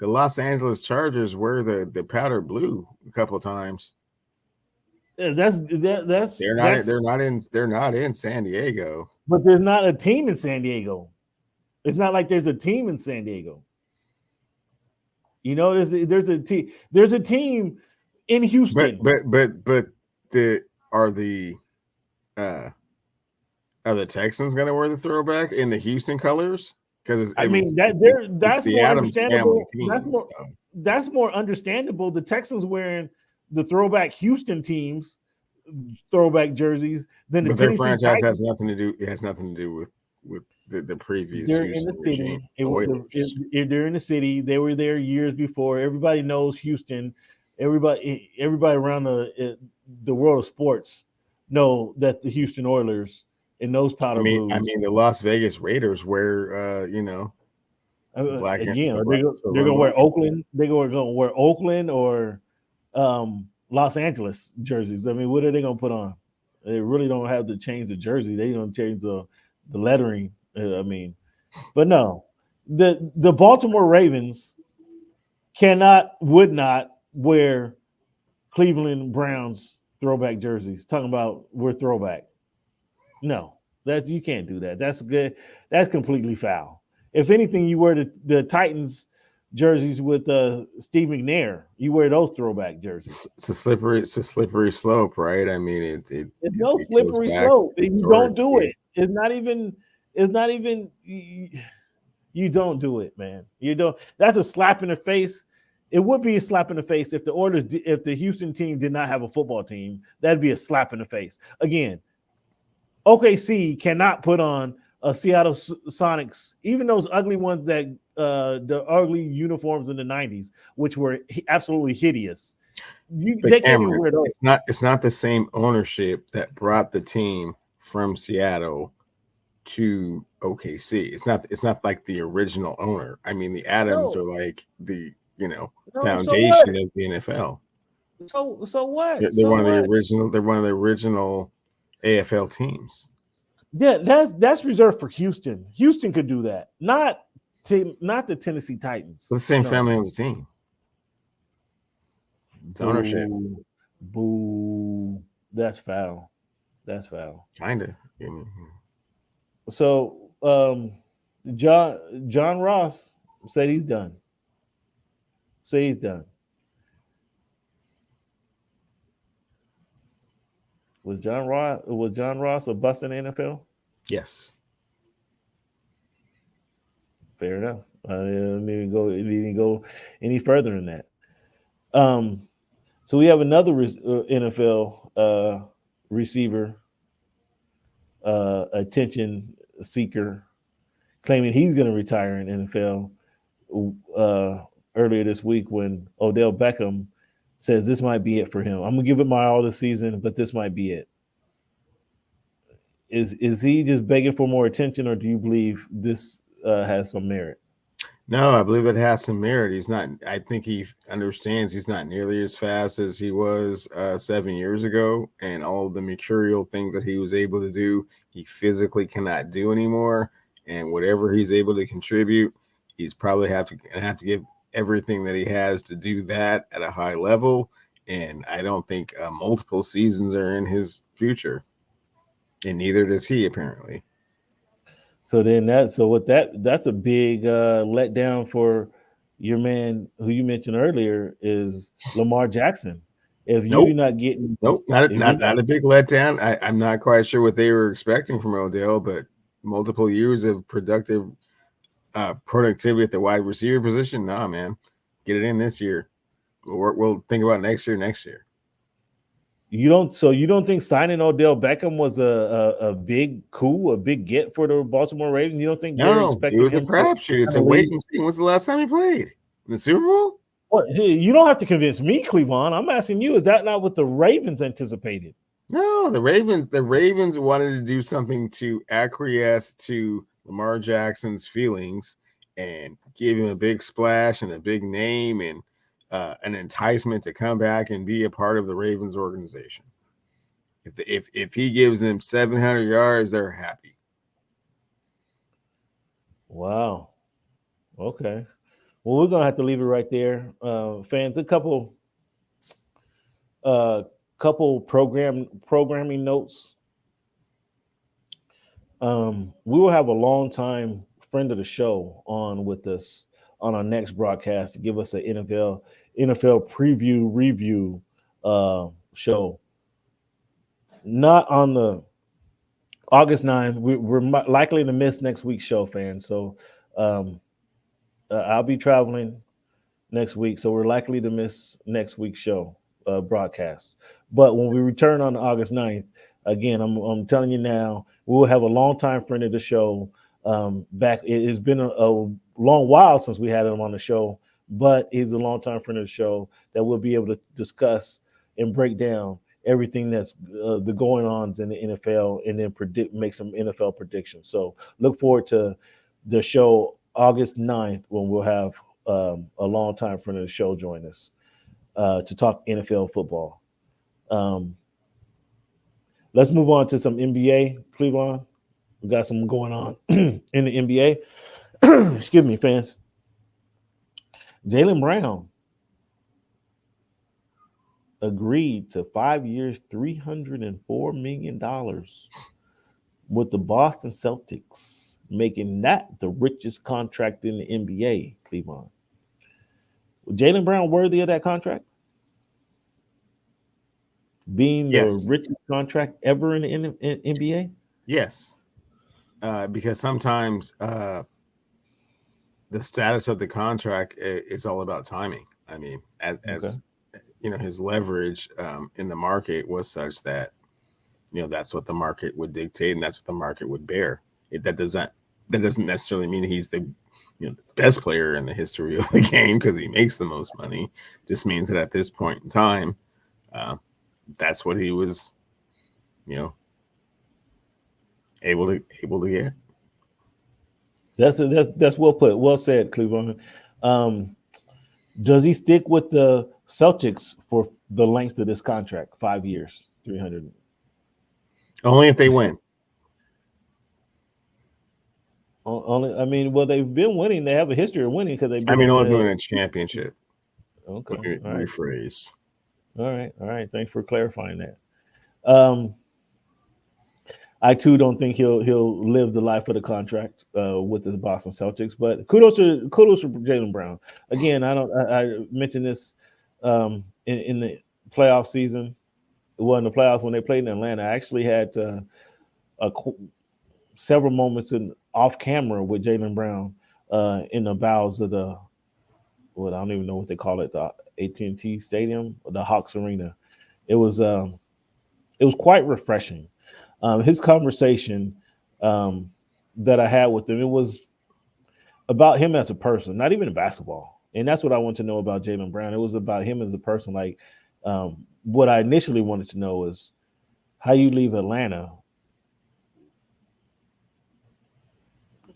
Los Angeles Chargers wear the powder blue a couple of times. They're not in San Diego. But there's not a team in San Diego. It's not like there's a team in San Diego. You know, there's a team. There's a team in Houston. But are the Texans going to wear the throwback in the Houston colors? Because that's more Adams understandable. Team, that's more understandable. The Texans wearing the throwback Houston teams throwback jerseys than the Tennessee franchise Titans. Has nothing to do. It has nothing to do with the previous. They're in the city. They're in the city. They were there years before. Everybody knows Houston. Everybody around the world of sports know that the Houston Oilers and those powder blues. I mean, the Las Vegas Raiders wear, black. Again, they're gonna wear Oakland. They're gonna wear Oakland or Los Angeles jerseys. I mean, what are they gonna put on? They really don't have to change the jersey. They don't change the lettering. But no, the Baltimore Ravens would not wear Cleveland Browns throwback jerseys. Talking about we're throwback. No, that you can't do that. That's good. That's completely foul. If anything, you wear the Titans jerseys with Steve McNair. You wear those throwback jerseys. It's a slippery slope, right? I mean, it's no slippery slope. You don't do it. It's not even. You don't do it, man. You don't. That's a slap in the face. It would be a slap in the face if the Houston team did not have a football team. That'd be a slap in the face. Again, OKC cannot put on a Seattle Sonics, even those ugly ones that the ugly uniforms in the 90s, which were absolutely hideous. They can't even wear those. It's not the same ownership that brought the team from Seattle to OKC. It's not like the original owner. I mean, the Adams are like the foundation of the NFL. So what? They're one of the original. They're one of the original AFL teams. Yeah, that's reserved for Houston. Houston could do that, not the Tennessee Titans. The same family owns the team. It's ownership. Boo. That's foul. That's foul. Kinda. So John Ross said he's done. Say he's done. Was John Ross a bust in the NFL? Yes. Fair enough. I didn't go any further than that. So we have another NFL receiver, attention seeker, claiming he's going to retire in NFL earlier this week when Odell Beckham says this might be it for him. I'm going to give it my all this season, but this might be it. Is he just begging for more attention, or do you believe this has some merit? No, I believe it has some merit. He's not. I think he understands he's not nearly as fast as he was 7 years ago, and all of the mercurial things that he was able to do, he physically cannot do anymore. And whatever he's able to contribute, he's probably have to give everything that he has to do that at a high level. And I don't think multiple seasons are in his future, and neither does he apparently. So then that's a big letdown for your man who you mentioned earlier is Lamar Jackson. If you're not getting not a big letdown. I'm not quite sure what they were expecting from Odell, but multiple years of productivity at the wide receiver position. Nah, man, get it in this year. We'll think about next year. You don't think signing Odell Beckham was a big coup, a big get for the Baltimore Ravens? You don't think no, it was a crapshoot. It's a wait and see. When's the last time he played? In the Super Bowl? Well, you don't have to convince me, Cleveland. I'm asking you, is that not what the Ravens anticipated? No, the Ravens wanted to do something to acquiesce to Lamar Jackson's feelings and give him a big splash and a big name and an enticement to come back and be a part of the Ravens organization. If he gives them 700 yards, they're happy. Wow. Okay. Well, we're gonna have to leave it right there, fans. A couple programming notes. We will have a longtime friend of the show on with us on our next broadcast to give us an NFL preview review show. Not on the August 9th. We're likely to miss next week's show, fans. So I'll be traveling next week, so we're likely to miss next week's show broadcast. But when we return on August 9th, again, I'm telling you now, we'll have a longtime friend of the show back. It has been a long while since we had him on the show, but he's a longtime friend of the show that we'll be able to discuss and break down everything that's the going-ons in the NFL and then make some NFL predictions. So look forward to the show August 9th when we'll have a longtime friend of the show join us to talk NFL football. Let's move on to some NBA, Cleveland. We got some going on in the NBA. Excuse me, fans. Jaylen Brown agreed to 5 years, $304 million with the Boston Celtics, making that the richest contract in the NBA, Cleveland. Was Jaylen Brown worthy of that contract? Being the richest contract ever in the NBA? Yes. Because sometimes the status of the contract is all about timing. I mean, as you know, his leverage in the market was such that, you know, that's what the market would dictate and that's what the market would bear. That doesn't necessarily mean he's the, you know, the best player in the history of the game because he makes the most money. Just means that at this point in time, that's what he was, you know, able to get. That's well put. Well said, Cleveland. Does he stick with the Celtics for the length of this contract? 5 years, 300. Only if they win. Only, I mean, well, they've been winning. They have a history of winning because they've been. I mean, only doing a championship. Okay. Let me rephrase. All right. Thanks for clarifying that. I too don't think he'll live the life of the contract with the Boston Celtics. But kudos to Jaylen Brown. Again, I mentioned this in the playoff season. Well, in the playoffs when they played in Atlanta, I actually had several moments off camera with Jaylen Brown in the bowels of I don't even know what they call it, the AT&T Stadium, or the Hawks Arena. It was quite refreshing. His conversation that I had with him, it was about him as a person, not even in basketball. And that's what I want to know about Jaylen Brown. It was about him as a person. Like what I initially wanted to know is how you leave Atlanta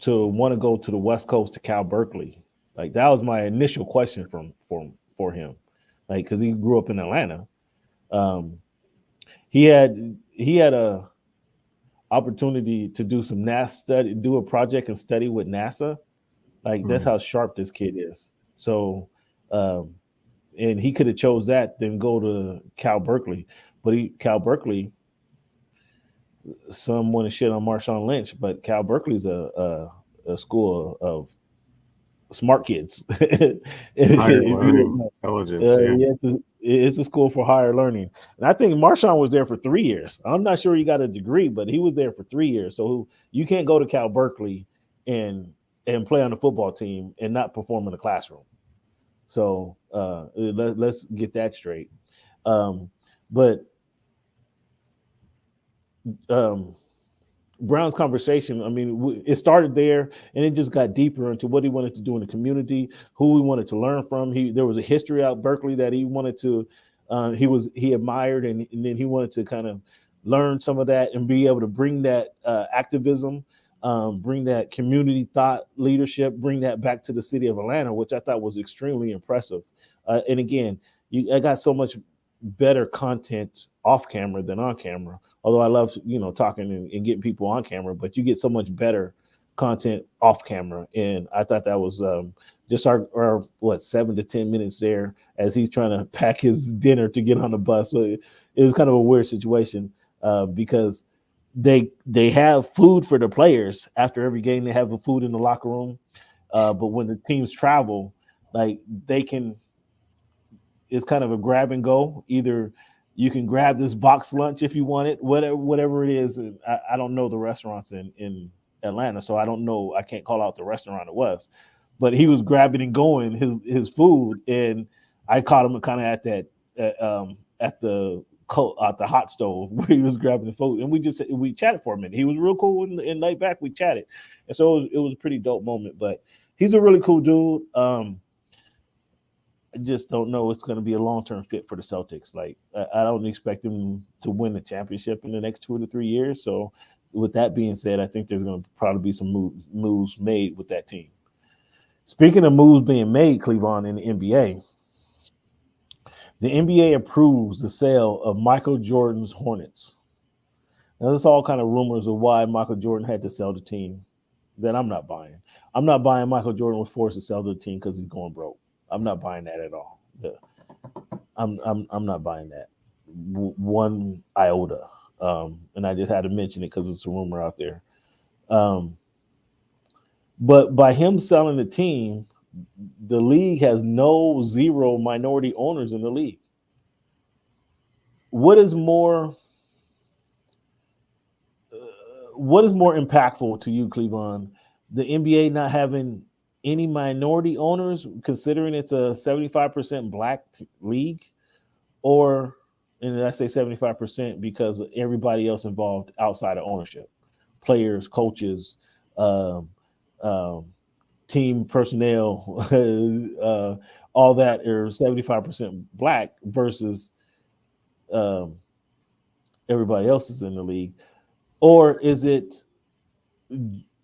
to want to go to the West Coast to Cal Berkeley. Like that was my initial question for him, like because he grew up in Atlanta. He had a opportunity to do some NASA study, do a project and study with NASA. Like that's how sharp this kid is. So, and he could have chose that than go to Cal Berkeley, but Cal Berkeley. Some want to shit on Marshawn Lynch, but Cal Berkeley's a school of smart kids. Intelligence. It's a school for higher learning. And I think Marshawn was there for 3 years. I'm not sure he got a degree, but he was there for 3 years. So you can't go to Cal Berkeley and play on the football team and not perform in the classroom. So let's get that straight. But Brown's conversation, I mean, it started there and it just got deeper into what he wanted to do in the community, who he wanted to learn from. There was a history out Berkeley that he wanted to, he admired, and then he wanted to kind of learn some of that and be able to bring that activism, bring that community thought leadership, bring that back to the city of Atlanta, which I thought was extremely impressive. And again, I got so much better content off camera than on camera. Although I love, talking and getting people on camera, but you get so much better content off camera. And I thought that was just our 7 to 10 minutes there as he's trying to pack his dinner to get on the bus. So it was kind of a weird situation because they have food for the players after every game. They have the food in the locker room, but when the teams travel, like it's kind of a grab and go. Either you can grab this box lunch if you want it, whatever it is. I don't know the restaurants in Atlanta, so I don't know. I can't call out the restaurant it was, but he was grabbing and going his food, and I caught him kind of at the hot stove where he was grabbing the food, and we chatted for a minute. He was real cool and laid back. We chatted, and so it was a pretty dope moment. But he's a really cool dude. I just don't know it's going to be a long-term fit for the Celtics. Like, I don't expect them to win the championship in the next 2 to 3 years. So with that being said, I think there's going to probably be some moves made with that team. Speaking of moves being made, Cleveland, in the NBA approves the sale of Michael Jordan's Hornets. Now, this is all kind of rumors of why Michael Jordan had to sell the team that I'm not buying. I'm not buying Michael Jordan was forced to sell the team because he's going broke. I'm not buying that at all. I'm not buying that one iota. And I just had to mention it because it's a rumor out there. But by him selling the team, the league has zero minority owners in the league. What is more impactful to you, Cleveland? The NBA not having any minority owners, considering it's a 75% black league, or, and I say 75% because of everybody else involved outside of ownership, players, coaches, um, um, team personnel, all that are 75% black versus um, everybody else is in the league, or is it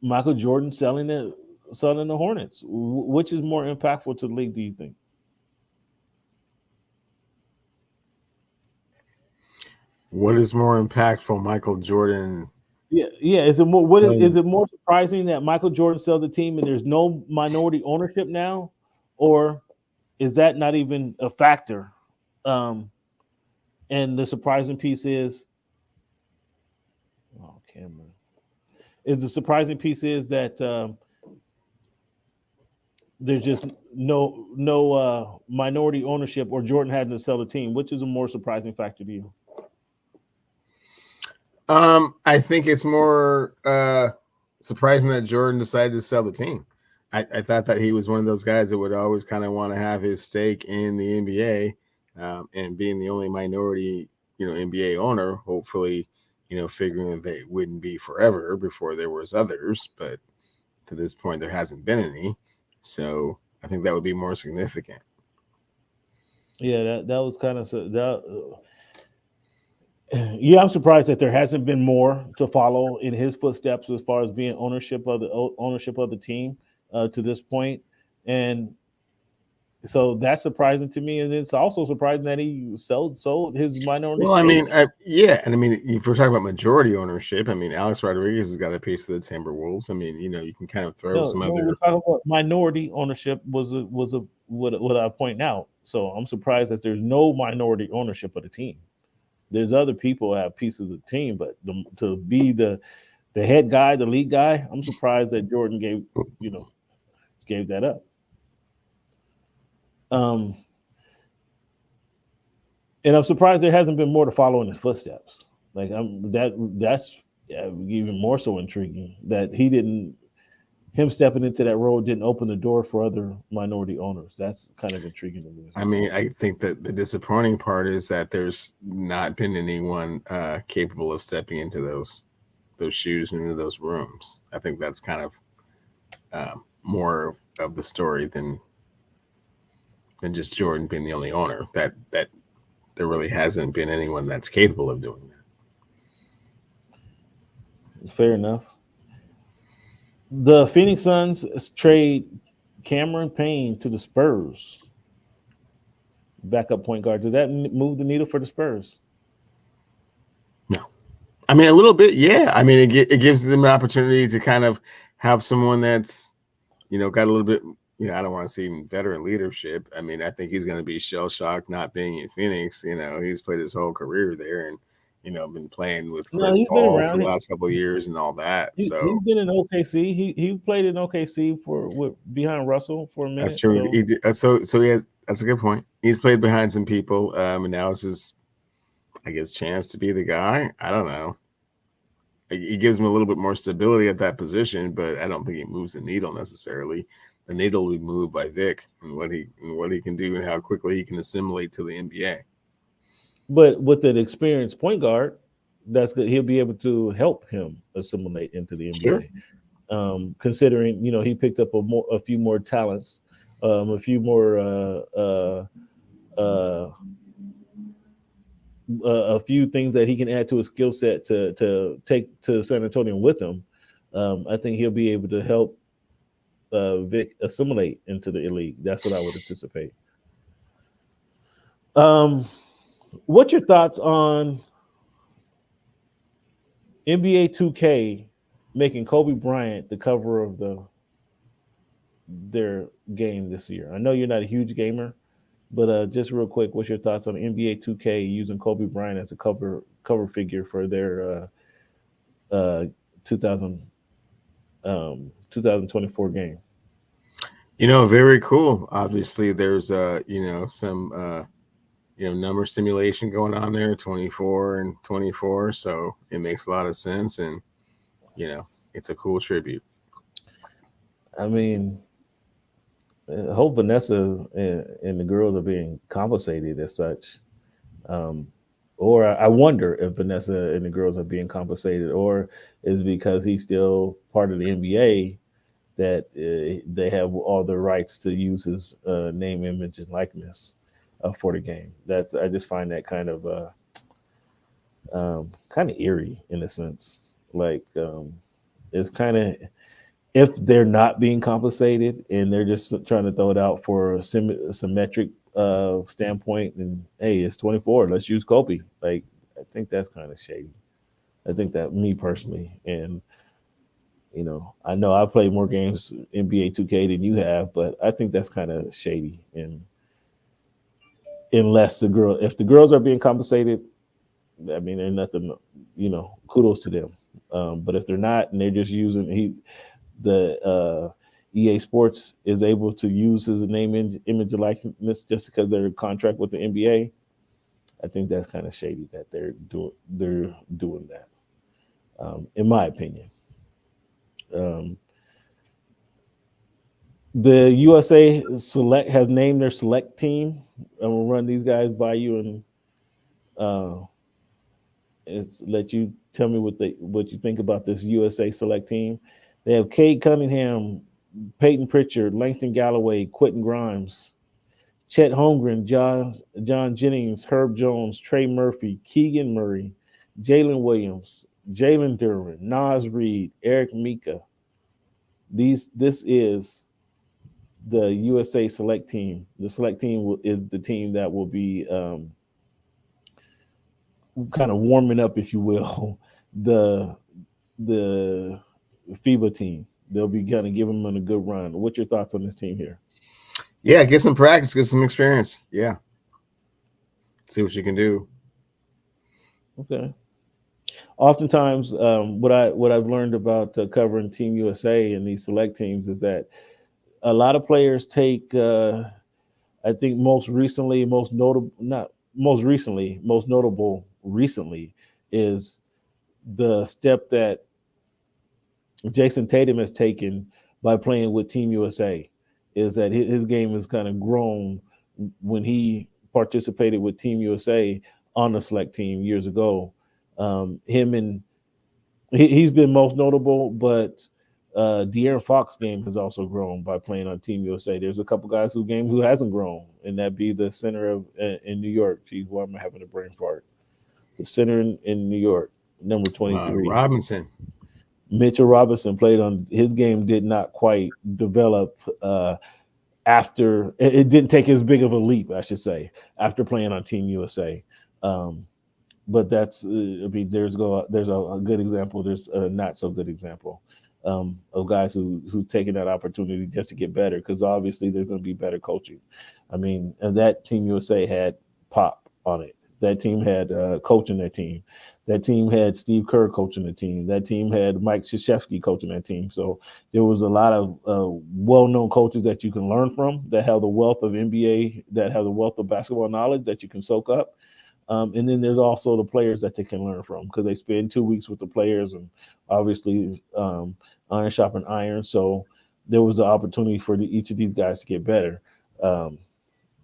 Michael Jordan selling the Hornets? Which is more impactful to the league, do you think? What is more impactful, Michael Jordan? Yeah. Is it more? Is it more surprising that Michael Jordan sell the team and there's no minority ownership now, or is that not even a factor? And the surprising piece is, camera. Is the surprising piece is that there's just no minority ownership, or Jordan having to sell the team. Which is a more surprising factor to you? I think it's more surprising that Jordan decided to sell the team. I thought that he was one of those guys that would always kind of want to have his stake in the NBA, and being the only minority, NBA owner, hopefully, figuring that they wouldn't be forever before there was others, but to this point, there hasn't been any. So I think that would be more significant. Yeah, that was kind of that. Yeah, I'm surprised that there hasn't been more to follow in his footsteps as far as being ownership of the team to this point, and so that's surprising to me. And it's also surprising that he sold his minority. Well, I mean, yeah, and I mean, if we're talking about majority ownership, I mean, Alex Rodriguez has got a piece of the Timberwolves. I mean, you can kind of throw some other. We're talking about minority ownership was what I point out. So I'm surprised that there's no minority ownership of the team. There's other people that have pieces of the team, but to be the head guy, the lead guy, I'm surprised that Jordan gave that up. And I'm surprised there hasn't been more to follow in his footsteps. Like that's even more so intriguing that him stepping into that role didn't open the door for other minority owners. That's kind of intriguing to me. I mean, I think that the disappointing part is that there's not been anyone capable of stepping into those shoes and into those rooms. I think that's kind of more of the story than just Jordan being the only owner. That there really hasn't been anyone that's capable of doing that. Fair enough. The Phoenix Suns trade Cameron Payne to the Spurs. Backup point guard. Did that move the needle for the Spurs? No. I mean, a little bit, yeah. I mean, it gives them an opportunity to kind of have someone that's, got a little bit, I don't want to say even veteran leadership. I mean, I think he's going to be shell-shocked not being in Phoenix. He's played his whole career there and, been playing with Chris Paul for the last couple of years and all that. He's been in OKC. He played in OKC behind Russell for a minute. That's true. So he has. That's a good point. He's played behind some people, and now it's his, I guess, chance to be the guy. I don't know. He gives him a little bit more stability at that position, but I don't think he moves the needle necessarily. The needle will be moved by Vic and what he can do and how quickly he can assimilate to the NBA. But with an experienced point guard, that's good. He'll be able to help him assimilate into the NBA. Sure. Considering he picked up a few more talents, a few more a few things that he can add to his skill set to take to San Antonio with him. I think he'll be able to help Vic assimilate into the league. That's what I would anticipate. What's your thoughts on NBA 2K making Kobe Bryant the cover of their game this year? I know you're not a huge gamer, but just real quick, what's your thoughts on NBA 2K using Kobe Bryant as a cover figure for their 2024 game? Very cool. Obviously, there's some number simulation going on there, 24 and 24. So it makes a lot of sense, and it's a cool tribute. I mean, I hope Vanessa and the girls are being compensated as such. Or I wonder if Vanessa and the girls are being compensated, or is it because he's still part of the NBA that they have all the rights to use his name, image, and likeness for the game. That's I just find that kind of eerie in a sense. Like it's kind of if they're not being compensated and they're just trying to throw it out for a symmetric standpoint, and hey, it's 24, let's use Kobe. Like I think that's kind of shady. I think that me personally, and I know I played more games NBA 2K than you have, but I think that's kind of shady. And unless if the girls are being compensated, I mean, there's nothing, kudos to them. But if they're not, and they're just using the EA Sports is able to use his name, image, and likeness just because they're in contract with the NBA, I think that's kind of shady that they're doing that. In my opinion. The USA Select has named their select team. I'm gonna run these guys by you and let you tell me what you think about this USA Select team. They have Cade Cunningham, Peyton Pritchard, Langston Galloway, Quentin Grimes, Chet Holmgren, John Jennings, Herb Jones, Trey Murphy, Keegan Murray, Jalen Williams, Jalen Duran, Nas Reed, Eric Mika. This is the USA Select team. The Select team is the team that will be kind of warming up, if you will, the FIBA team. They'll be kind of giving them a good run. What's your thoughts on this team here? Yeah, get some practice, get some experience. Yeah, see what you can do. Okay. Oftentimes, what I've learned about covering Team USA and these select teams is that a lot of players take. I think most notable recently is the step that Jason Tatum has taken by playing with Team USA. Is that his game has kind of grown when he participated with Team USA on the select team years ago. He's been most notable, but De'Aaron Fox's game has also grown by playing on Team USA. There's a couple guys who hasn't grown, and that'd be the center of in New York. Geez, why am I having a brain fart? The center in New York, number 23, Robinson. Mitchell Robinson played on his game. Did not quite develop after it didn't take as big of a leap, I should say, after playing on Team USA. But that's there's a good example. There's a not so good example of guys who've taken that opportunity just to get better, because obviously there's going to be better coaching. I mean, and that Team USA had Pop on it. That team had coaching their team. That team had Steve Kerr coaching the team. That team had Mike Krzyzewski coaching that team. So there was a lot of well-known coaches that you can learn from, that have the wealth of NBA, that have the wealth of basketball knowledge that you can soak up. And then there's also the players that they can learn from, because they spend 2 weeks with the players, and obviously iron sharpen iron. So there was an opportunity for each of these guys to get better.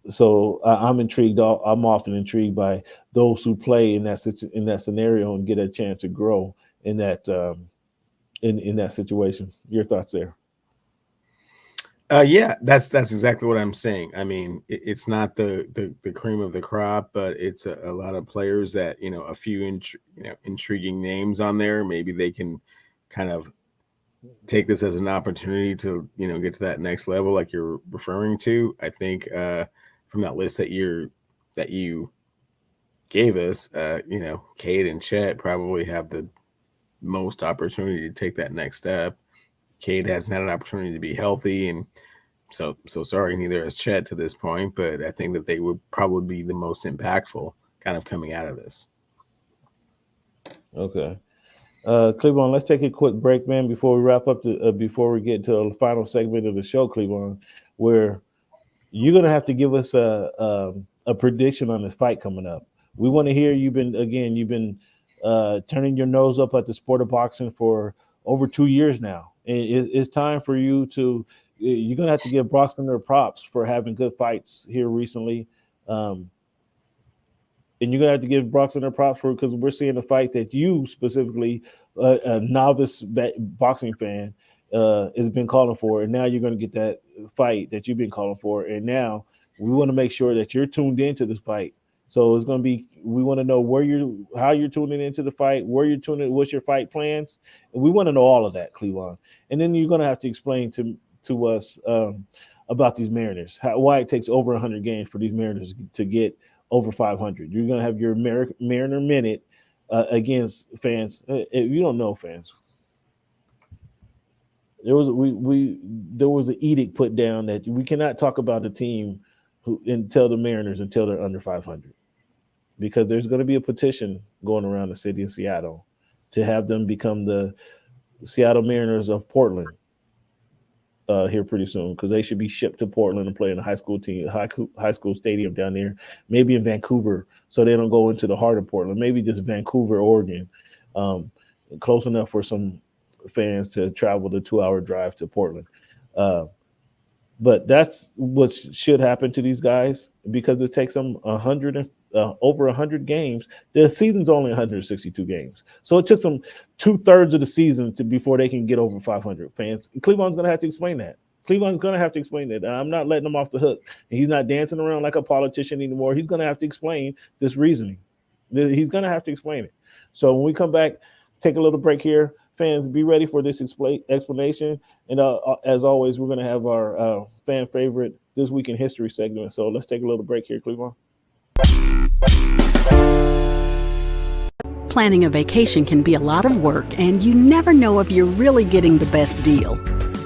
So I'm intrigued. I'm often intrigued by those who play in that scenario and get a chance to grow in that in that situation. Your thoughts there? Yeah, that's exactly what I'm saying. I mean, it's not the cream of the crop, but it's a lot of players that, a few intriguing names on there. Maybe they can kind of take this as an opportunity to get to that next level, like you're referring to. I think from that list that you gave us, Cade and Chet probably have the most opportunity to take that next step. Cade hasn't had an opportunity to be healthy, and so sorry, neither has Chet to this point, but I think that they would probably be the most impactful kind of coming out of this. Okay. Cleveland, let's take a quick break, man, before we wrap up before we get to the final segment of the show, Cleveland, where you're going to have to give us a prediction on this fight coming up. We want to hear you've been turning your nose up at the sport of boxing for over 2 years now. It's time for you to you're gonna have to give Broxton their props for having good fights here recently. And you're gonna have to give Broxton their props for, because we're seeing a fight that you specifically, a novice boxing fan, has been calling for, and now you're gonna get that fight that you've been calling for, and now we want to make sure that you're tuned into this fight. So it's gonna be, we want to know how you're tuning into the fight, where you're tuning, what's your fight plans, and we want to know all of that, Cleveland. And then you're gonna have to explain to us about these Mariners, why it takes over 100 games for these Mariners to get over 500. You're gonna have your Mariner minute against fans. If you don't know, fans, there was an edict put down that we cannot talk about a team until the Mariners until they're under 500, because there's going to be a petition going around the city of Seattle to have them become the Seattle Mariners of Portland here pretty soon, because they should be shipped to Portland and play in a high school stadium down there, maybe in Vancouver, so they don't go into the heart of Portland, maybe just Vancouver, Oregon, close enough for some fans to travel the 2-hour drive to Portland. But that's what should happen to these guys, because it takes them over 100 games. The season's only 162 games, so it took them 2/3 of the season before they can get over 500. Fans, Cleveland's going to have to explain that. Cleveland's going to have to explain that. I'm not letting him off the hook. And he's not dancing around like a politician anymore. He's going to have to explain this reasoning. He's going to have to explain it. So when we come back, take a little break here. Fans, be ready for this explanation. And as always, we're going to have our fan favorite This Week in History segment. So let's take a little break here, Cleveland. Planning a vacation can be a lot of work, and you never know if you're really getting the best deal.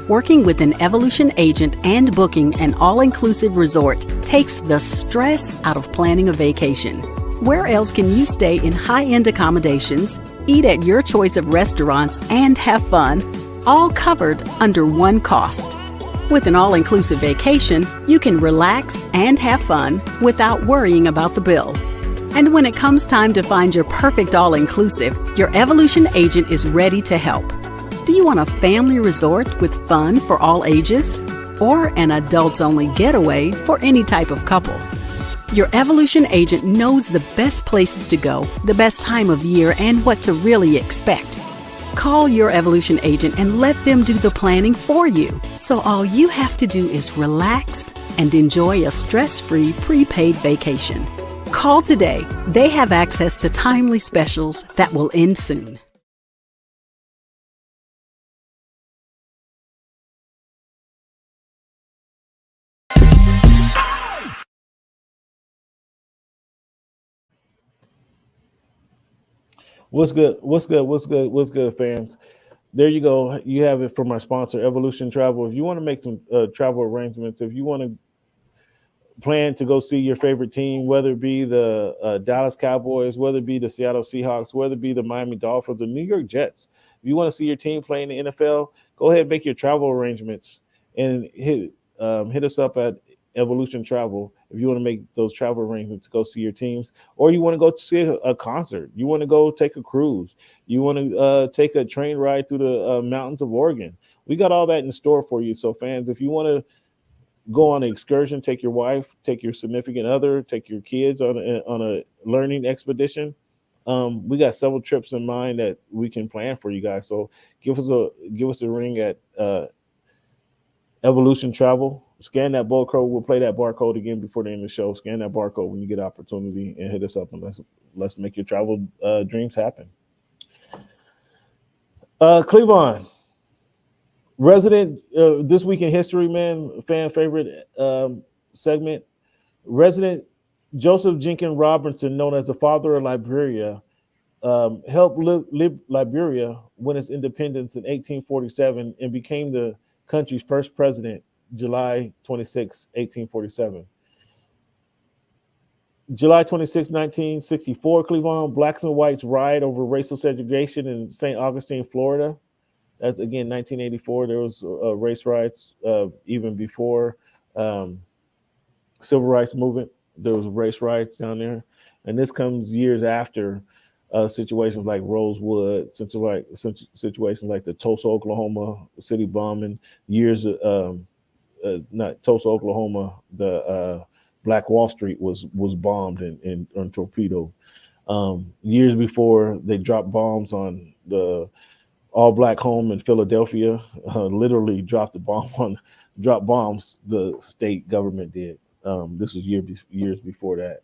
Working with an Evolution agent and booking an all-inclusive resort takes the stress out of planning a vacation. Where else can you stay in high-end accommodations, eat at your choice of restaurants, and have fun, all covered under one cost? With an all-inclusive vacation, you can relax and have fun without worrying about the bill. And when it comes time to find your perfect all-inclusive, your Evolution agent is ready to help. Do you want a family resort with fun for all ages? Or an adults-only getaway for any type of couple? Your Evolution agent knows the best places to go, the best time of year, and what to really expect. Call your Evolution agent and let them do the planning for you. So all you have to do is relax and enjoy a stress-free prepaid vacation. Call today. They have access to timely specials that will end soon. What's good, fans? There you go. You have it from our sponsor, Evolution Travel. If you want to make some travel arrangements, if you want to plan to go see your favorite team, whether it be the Dallas Cowboys, whether it be the Seattle Seahawks, whether it be the Miami Dolphins, the New York Jets, if you want to see your team play in the NFL, go ahead and make your travel arrangements and hit us up at Evolution Travel if you want to make those travel arrangements to go see your teams, or you want to go to see a concert, you want to go take a cruise, you want to take a train ride through the mountains of Oregon. We got all that in store for you. So fans, if you want to go on an excursion, take your wife, take your significant other, take your kids on a learning expedition, we got several trips in mind that we can plan for you guys. So give us a ring at Evolution Travel. Scan that barcode. We'll play that barcode again before the end of the show. Scan that barcode when you get opportunity and hit us up, and let's make your travel dreams happen. Cleveland, resident This Week in History, man, fan favorite segment. Resident Joseph Jenkins Robinson, known as the father of Liberia, helped Liberia win its independence in 1847 and became the country's first president, July 26, 1847. July 26, 1964, Cleveland, blacks and whites riot over racial segregation in St. Augustine, Florida. That's, again, 1984. There was race riots even before civil rights movement. There was race riots down there. And this comes years after situations like Rosewood, situations like the Tulsa, Oklahoma city bombing, years not Tulsa, Oklahoma, the Black Wall Street was bombed and torpedoed. Years before, they dropped bombs on the all black home in Philadelphia. Literally dropped bombs. The state government did. This was years before that.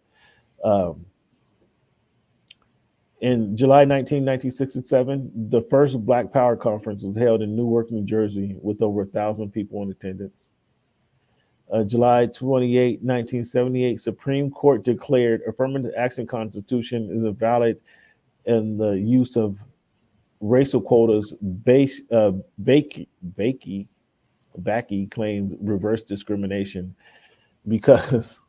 In July 1967, the first Black Power conference was held in Newark, New Jersey, with over 1,000 people in attendance. July 28, 1978, Supreme Court declared affirmative action constitution is invalid, and the use of racial quotas. Bakke claimed reverse discrimination because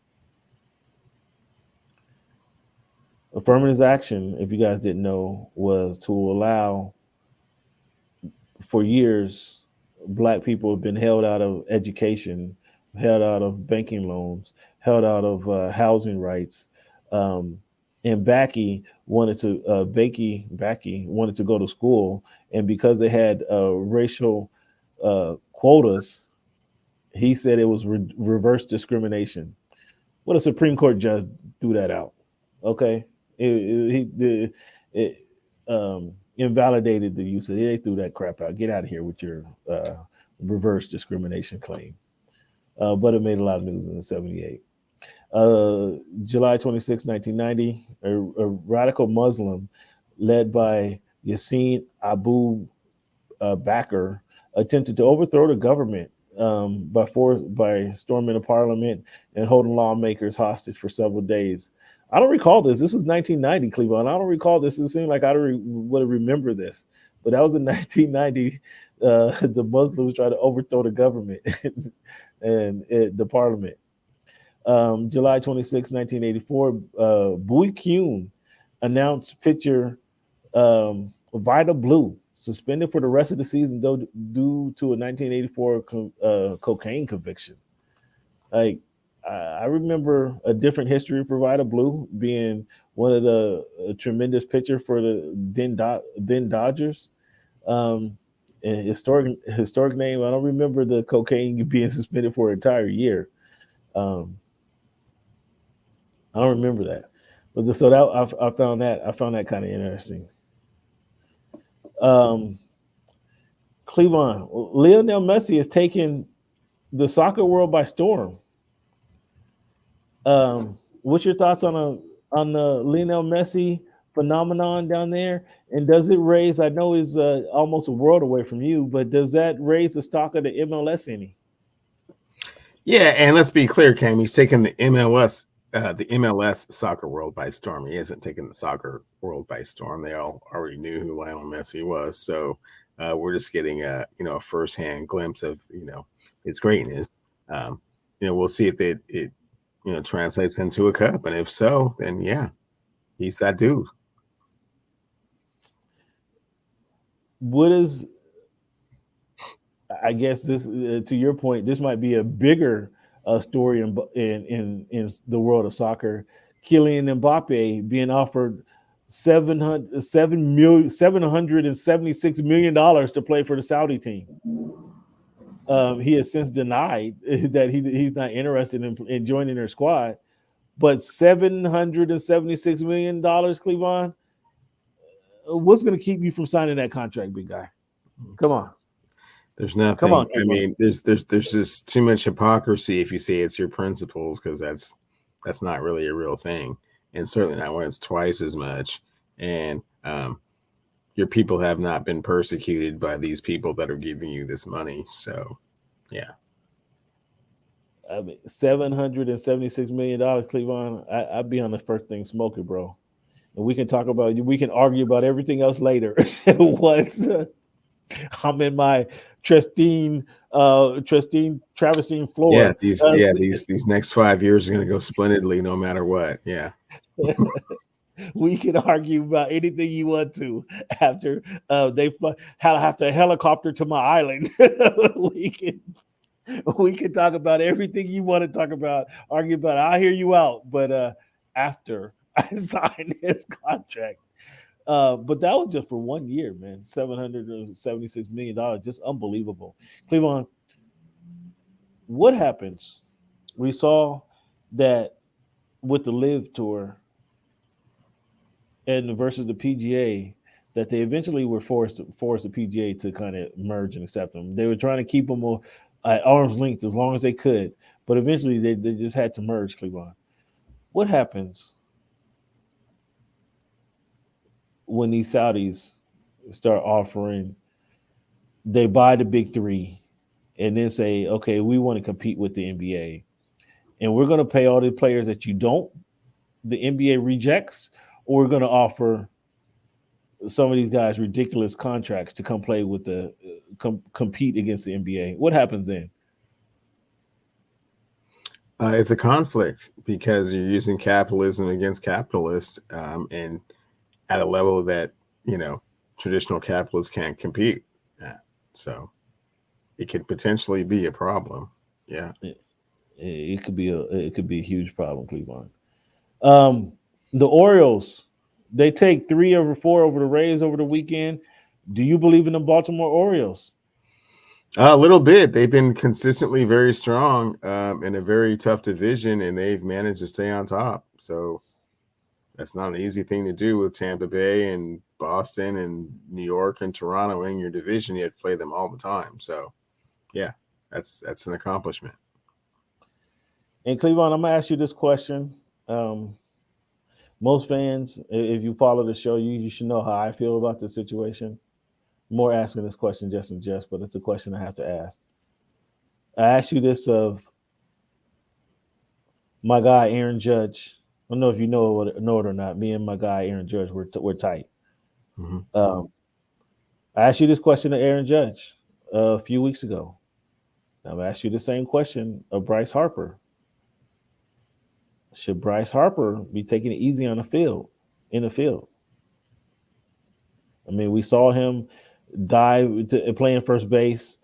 affirmative action, if you guys didn't know, was to allow, for years, Black people have been held out of education, held out of banking loans, held out of housing rights. And Bakke wanted to go to school, and because they had racial quotas, he said it was reverse discrimination. Well, the Supreme Court judge threw that out. Okay, it invalidated the use of it. They threw that crap out. Get out of here with your reverse discrimination claim. But it made a lot of news in the 78. July 26, 1990, a radical Muslim led by Yassin Abu Bakr attempted to overthrow the government by storming the parliament and holding lawmakers hostage for several days. I don't recall this. This was 1990, Cleveland. I don't recall this. It seemed like I would remember this, but that was in 1990. The Muslims tried to overthrow the government and the parliament. July 26, 1984, Bui Kuhn announced pitcher Vida Blue suspended for the rest of the season due to a 1984 cocaine conviction. Like, I remember a different history for Vida Blue being one of the tremendous pitcher for the then Dodgers. And historic name. I don't remember the cocaine being suspended for an entire year. I don't remember that, but so that I found that kind of interesting. Cleveland, Lionel Messi has taken the soccer world by storm. What's your thoughts on the Lionel Messi phenomenon down there? And does it raise? I know it's almost a world away from you, but does that raise the stock of the MLS any? Yeah, and let's be clear, Cam. He's taking the MLS soccer world by storm. He hasn't taken the soccer world by storm. They all already knew who Lionel Messi was, so we're just getting a firsthand glimpse of his greatness. We'll see if it translates into a cup, and if so, then yeah, he's that dude. What is? I guess this, to your point, this might be a bigger story in the world of soccer. Kylian Mbappe being offered $776 million to play for the Saudi team. He has since denied that he's not interested in joining their squad. But $776 million, Cleveland, what's going to keep you from signing that contract, big guy? Come on. There's nothing. Come on, I mean, there's just too much hypocrisy if you say it's your principles, because that's not really a real thing, and certainly not when it's twice as much. And your people have not been persecuted by these people that are giving you this money. So, yeah. I mean, $776 million, Cleveland. I'd be on the first thing smoking, bro. And we can argue about everything else later. Once I'm in my Travestine floor. Yeah, these next 5 years are going to go splendidly, no matter what. Yeah. We can argue about anything you want to after they have to helicopter to my island. we can talk about everything you want to talk about, argue about it. I'll hear you out, but after I sign this contract. But that was just for 1 year, man. $776 million, just unbelievable. Cleveland, what happens? We saw that with the Live Tour and versus the PGA, that they eventually were forced the PGA to kind of merge and accept them. They were trying to keep them at arm's length as long as they could, but eventually they just had to merge. Cleveland. What happens when these Saudis start offering? They buy the big three, and then say, "Okay, we want to compete with the NBA, and we're going to pay all the players that you don't, the NBA rejects, or we're going to offer some of these guys ridiculous contracts to come play with the compete against the NBA." What happens then? It's a conflict because you're using capitalism against capitalists, and at a level that traditional capitalists can't compete at. So it could potentially be a problem. Yeah, it could be a huge problem, Cleveland. The Orioles, they take 3 over 4 over the Rays over the weekend. Do you believe in the Baltimore Orioles? A little bit. They've been consistently very strong in a very tough division, and they've managed to stay on top. So that's not an easy thing to do with Tampa Bay and Boston and New York and Toronto in your division. You have to play them all the time. So, yeah, that's an accomplishment. And Cleveland, I'm gonna ask you this question. Most fans, if you follow the show, you should know how I feel about this situation. More asking this question just in jest, but it's a question I have to ask. I asked you this of my guy Aaron Judge. I don't know if you know it or not. Me and my guy Aaron Judge, we're tight. Mm-hmm. I asked you this question of Aaron Judge a few weeks ago. I'm gonna ask you the same question of Bryce Harper. Should Bryce Harper be taking it easy on the field? In the field, I mean, we saw him dive playing first base.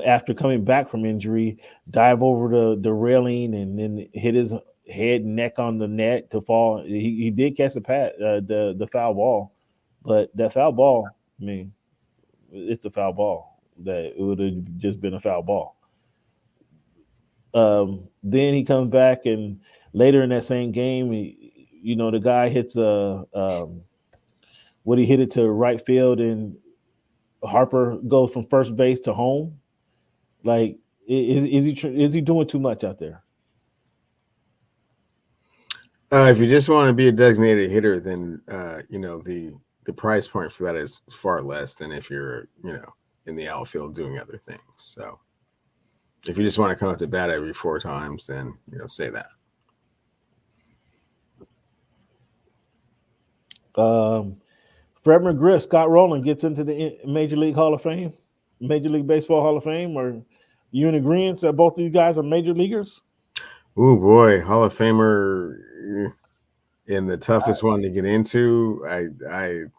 After coming back from injury, dive over the railing and then hit his head and neck on the net to fall. He did catch the foul ball, but that foul ball, I mean, it's a foul ball. That it would have just been a foul ball. Then he comes back, and later in that same game, the guy hits he hit it to right field, and Harper goes from first base to home. Like, is he doing too much out there? If you just want to be a designated hitter, then the price point for that is far less than if you're in the outfield doing other things. So if you just want to come up to bat every 4 times, then say that. Fred McGriff, Scott Rowland gets into the Major League Hall of Fame, Major League Baseball Hall of Fame. Are you in agreement that both these guys are major leaguers? Oh boy, Hall of Famer, and the toughest one to get into. Fred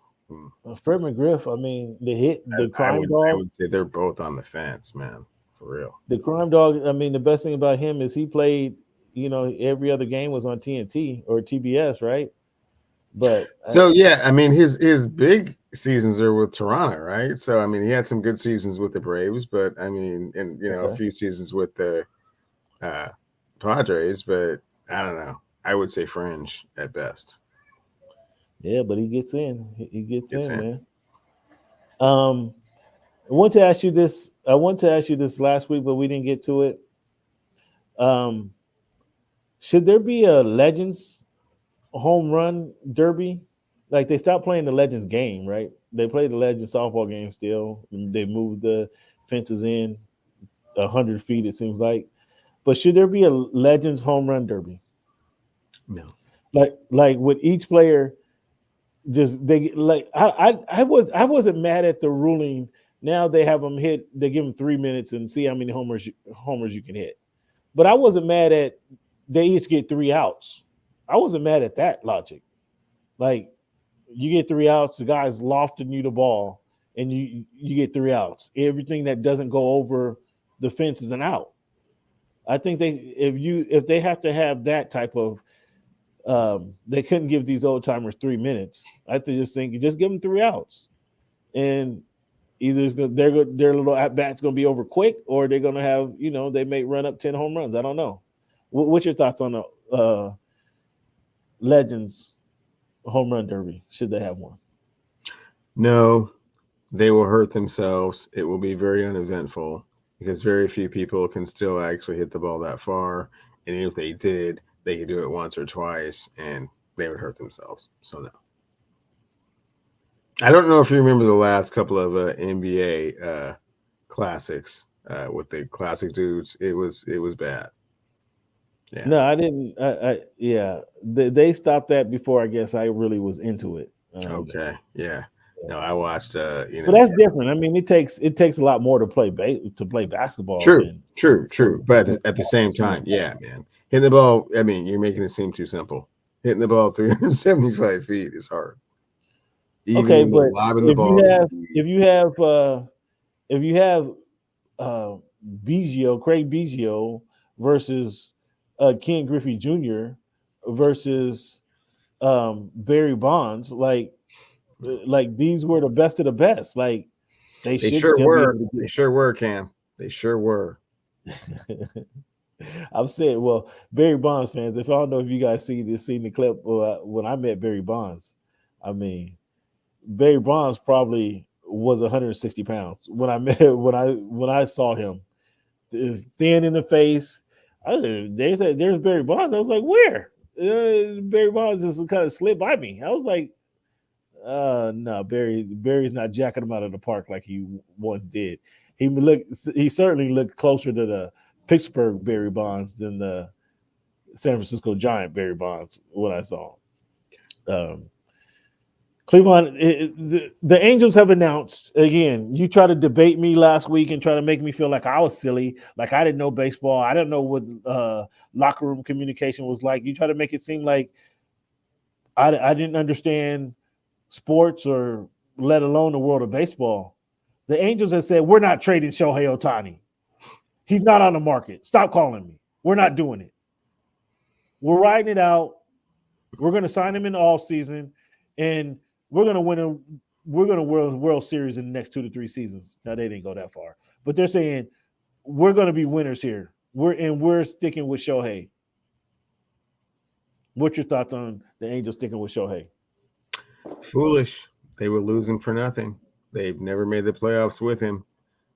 McGriff. I mean, the crime dog. I would say they're both on the fence, man, for real. The crime dog. I mean, the best thing about him is he played. Every other game was on TNT or TBS, right? But I mean, his big seasons are with Toronto, right? So I mean, he had some good seasons with the Braves, but I mean, and a few seasons with the Padres, but I don't know. I would say fringe at best. Yeah, but he gets in. He gets in, man. I want to ask you this last week, but we didn't get to it. Should there be a Legends home run derby? Like, they stopped playing the Legends game, right? They play the Legends softball game still. They moved the fences in 100 feet, it seems like. But should there be a Legends home run derby? No. Like with each player, I wasn't mad at the ruling. Now they have them hit. They give them 3 minutes and see how many homers you can hit. But I wasn't mad at they each get 3 outs. I wasn't mad at that logic. Like, you get 3 outs, the guy's lofting you the ball, and you get 3 outs. Everything that doesn't go over the fence is an out. I think if they have to have that type of they couldn't give these old timers 3 minutes. I just think you just give them 3 outs. And Either their little at bat's going to be over quick, or they're going to have, they may run up 10 home runs. I don't know. What's your thoughts on the Legends home run derby? Should they have one? No, they will hurt themselves. It will be very uneventful because very few people can still actually hit the ball that far. And even if they did, they could do it once or twice and they would hurt themselves. So no. I don't know if you remember the last couple of NBA classics with the classic dudes. It was bad. Yeah. No, I didn't. Yeah, they stopped that before. I guess I really was into it. Okay. Yeah. No, I watched. But that's different. I mean, it takes a lot more to play basketball. True. But at the same time, yeah, man, hitting the ball. I mean, you're making it seem too simple. Hitting the ball 375 feet is hard. Even okay, but if you have Craig Biggio versus Ken Griffey Jr. versus Barry Bonds, like these were the best of the best. Like they sure were. They sure were, Cam. They sure were. I'm saying, well, Barry Bonds fans, if I don't know if you guys seen the clip when I met Barry Bonds, I mean, Barry Bonds probably was 160 pounds when I saw him, thin in the face. They said there's Barry Bonds. I was like, where? Barry Bonds just kind of slid by me. I was like, no, Barry's not jacking him out of the park like he once did. He certainly looked closer to the Pittsburgh Barry Bonds than the San Francisco Giant Barry Bonds when I saw him. Cleveland, the Angels have announced, again, you try to debate me last week and try to make me feel like I was silly, like I didn't know baseball. I didn't know what locker room communication was like. You try to make it seem like I didn't understand sports or let alone the world of baseball. The Angels have said, we're not trading Shohei Ohtani. He's not on the market. Stop calling me. We're not doing it. We're riding it out. We're going to sign him in the offseason, and we're going to win World Series in the next 2 to 3 seasons. Now, they didn't go that far. But they're saying, we're going to be winners here. We're sticking with Shohei. What's your thoughts on the Angels sticking with Shohei? Foolish. They were losing for nothing. They've never made the playoffs with him.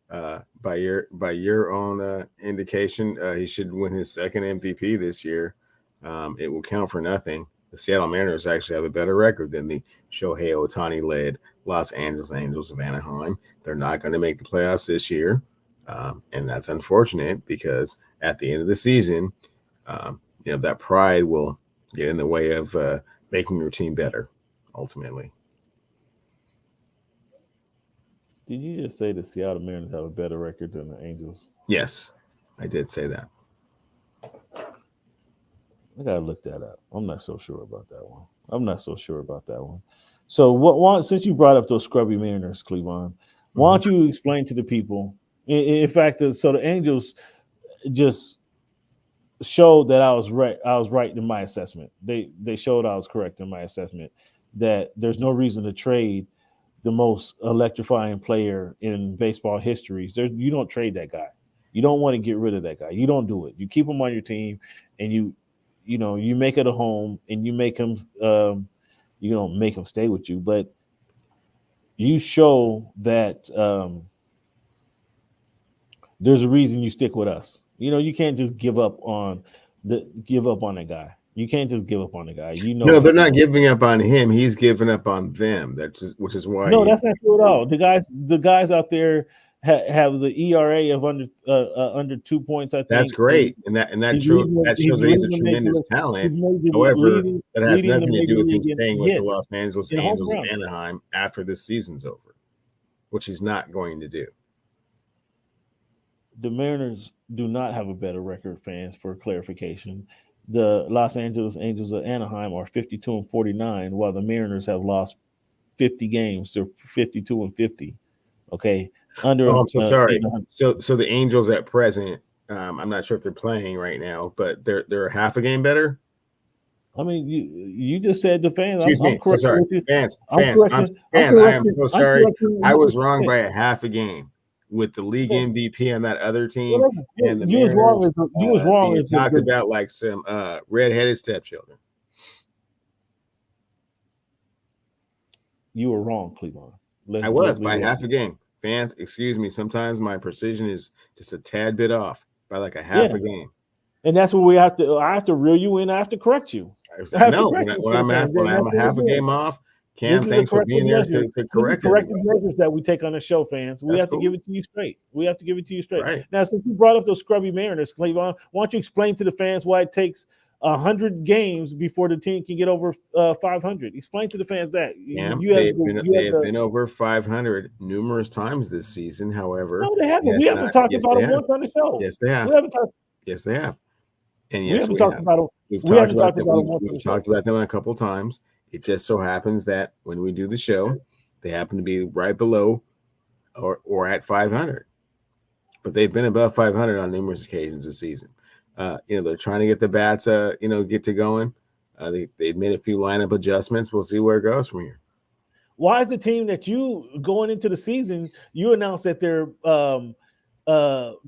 By your own indication, he should win his second MVP this year. It will count for nothing. The Seattle Mariners actually have a better record than the Shohei Ohtani-led Los Angeles Angels of Anaheim. They're not going to make the playoffs this year, and that's unfortunate because at the end of the season, that pride will get in the way of making your team better, ultimately. Did you just say the Seattle Mariners have a better record than the Angels? Yes, I did say that. I gotta look that up. I'm not so sure about that one. So, since you brought up those scrubby Mariners, Cleveland, why don't you explain to the people? In fact, so the Angels just showed that I was right. I was right in my assessment. They showed I was correct in my assessment that there's no reason to trade the most electrifying player in baseball history. You don't trade that guy. You don't want to get rid of that guy. You don't do it. You keep him on your team, and you make it a home, and you make him. You don't make him stay with you, but you show that there's a reason you stick with us. You can't just give up on that guy. You can't just give up on the guy. No, they're not giving up on him. He's giving up on them. Which is why. No, that's not true at all. The guys out there have the ERA of under 2 points. I think that's great, and that shows that he's a tremendous talent. However, that has nothing to do with him staying with the Los Angeles Angels of Anaheim after this season's over, which he's not going to do. The Mariners do not have a better record, fans, for clarification. The Los Angeles Angels of Anaheim are 52-49, while the Mariners have lost 50 games. They're 52-50. Okay. I'm so sorry. So the Angels at present, I'm not sure if they're playing right now, but they're half a game better. I mean, you just said the fans. Excuse me. So sorry. Fans. I am so sorry. I was wrong by a half a game with the league MVP on that other team. And the you was wrong. You was wrong. You talked about like some redheaded stepchildren. You were wrong, Cleveland. I was by half a game. Fans, excuse me. Sometimes my precision is just a tad bit off by like a half a game. And that's what we have to. I have to reel you in. I have to correct you. I know when I'm a half a game off. Cam, thanks for being there to correct corrective measures that we take on the show, fans. We have to give it to you straight. Right. Now, since you brought up those scrubby Mariners, Cleveland, why don't you explain to the fans why it takes 100 games before the team can get over 500? Explain to the fans that. They've been over 500 numerous times this season. However, no, they haven't. We haven't talked about it once on the show. Yes, they have. Yes, they have. And yes, we haven't talked about it. We've talked about them a couple times. It just so happens that when we do the show, they happen to be right below or at 500. But they've been above 500 on numerous occasions this season. They're trying to get the bats, get to going. They've made a few lineup adjustments. We'll see where it goes from here. Why is the team that you going into the season, you announced that they're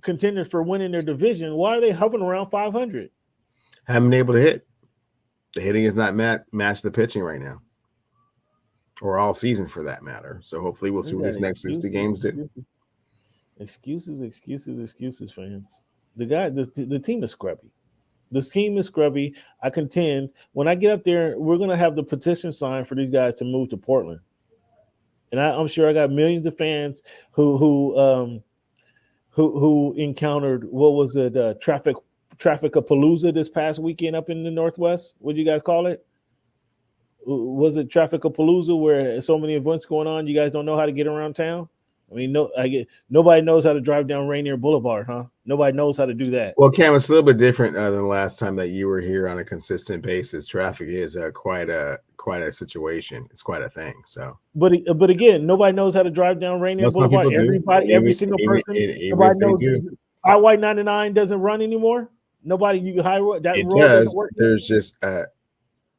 contenders for winning their division? Why are they hovering around 500? Haven't been able to hit. The hitting is not match the pitching right now, or all season for that matter. So hopefully we'll see what these next 60 games do. Excuses, fans. The team is scrubby. This team is scrubby. I contend when I get up there, we're gonna have the petition signed for these guys to move to Portland. And I'm sure I got millions of fans who encountered Traffic-a-Palooza this past weekend up in the Northwest. What do you guys call it? Was it Traffic-a-Palooza where so many events going on? You guys don't know how to get around town? I mean, nobody knows how to drive down Rainier Boulevard, huh? Nobody knows how to do that. Well, Cam, it's a little bit different than the last time that you were here on a consistent basis. Traffic is quite a situation. It's quite a thing. So, but again, nobody knows how to drive down Rainier Boulevard. Every single person. Nobody knows. Highway 99 doesn't run anymore. Nobody highway that it road does. Doesn't work. There's just a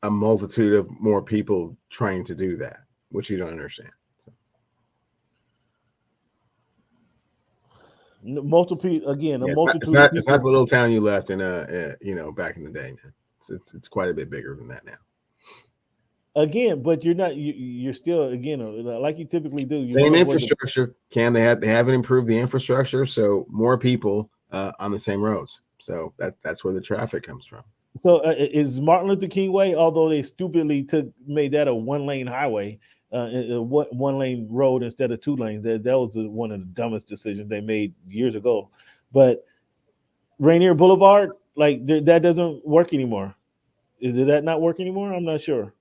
multitude of more people trying to do that, which you don't understand. Multiple again. It's not the little town you left in back in the day, man. It's quite a bit bigger than that now. Again, but you're not. You're still like you typically do. Same infrastructure. They haven't improved the infrastructure, so more people on the same roads. So that's where the traffic comes from. So is Martin Luther King Way, although they stupidly made that a 1-lane highway, one-lane road instead of 2 lanes. That was one of the dumbest decisions they made years ago. But Rainier Boulevard, like that doesn't work anymore. Did that not work anymore? I'm not sure.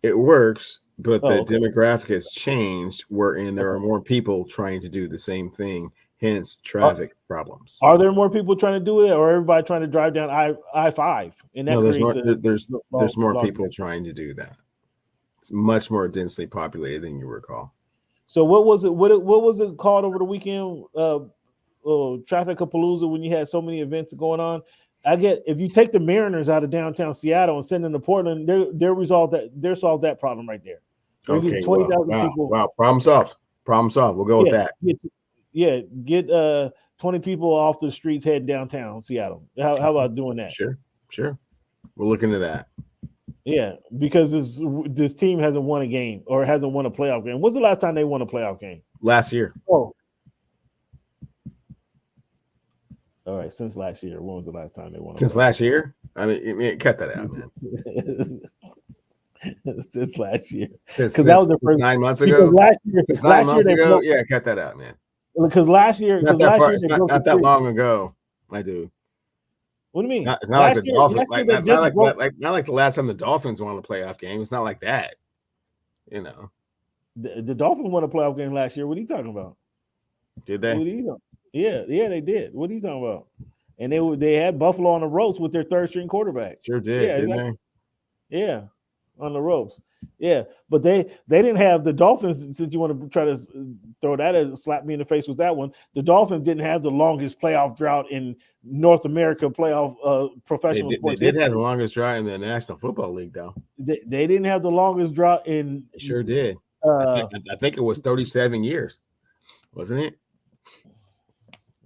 It works, but the demographic has changed, wherein there are more people trying to do the same thing. Hence, traffic problems. Are there more people trying to do it, or everybody trying to drive down I-5? And that there's more people trying to do that. It's much more densely populated than you recall. So what was it? What was it called over the weekend? Traffic-a-Palooza, when you had so many events going on. If you take the Mariners out of downtown Seattle and send them to Portland, they're solved that problem right there. Okay, 20,000 people. Wow, problem solved. We'll go with that. Get 20 people off the streets heading downtown Seattle. How about doing that? Sure. We'll look into that. Yeah, because this team hasn't won a game or hasn't won a playoff game. When's the last time they won a playoff game? Last year. Oh. All right, since last year. When was the last time they won? Since last year? I mean, cut that out, man. Since last year. Because that was the first 9 months ago. Last year, cut that out, man. Because last year, not that long ago, my dude. What do you mean? It's not like the Dolphins. Not like the last time the Dolphins won a playoff game. It's not like that. The Dolphins won a playoff game last year. What are you talking about? Did they? Yeah, they did. What are you talking about? And they had Buffalo on the ropes with their third string quarterback. Sure did, didn't they? Yeah. on the ropes. Yeah, but they didn't have the Dolphins. Since you want to try to throw that and slap me in the face with that one, the Dolphins didn't have the longest playoff drought in North America playoff professional sports. They did have the longest drought in the National Football League, though. They didn't have the longest drought in. They sure did. I think it was 37 years, wasn't it?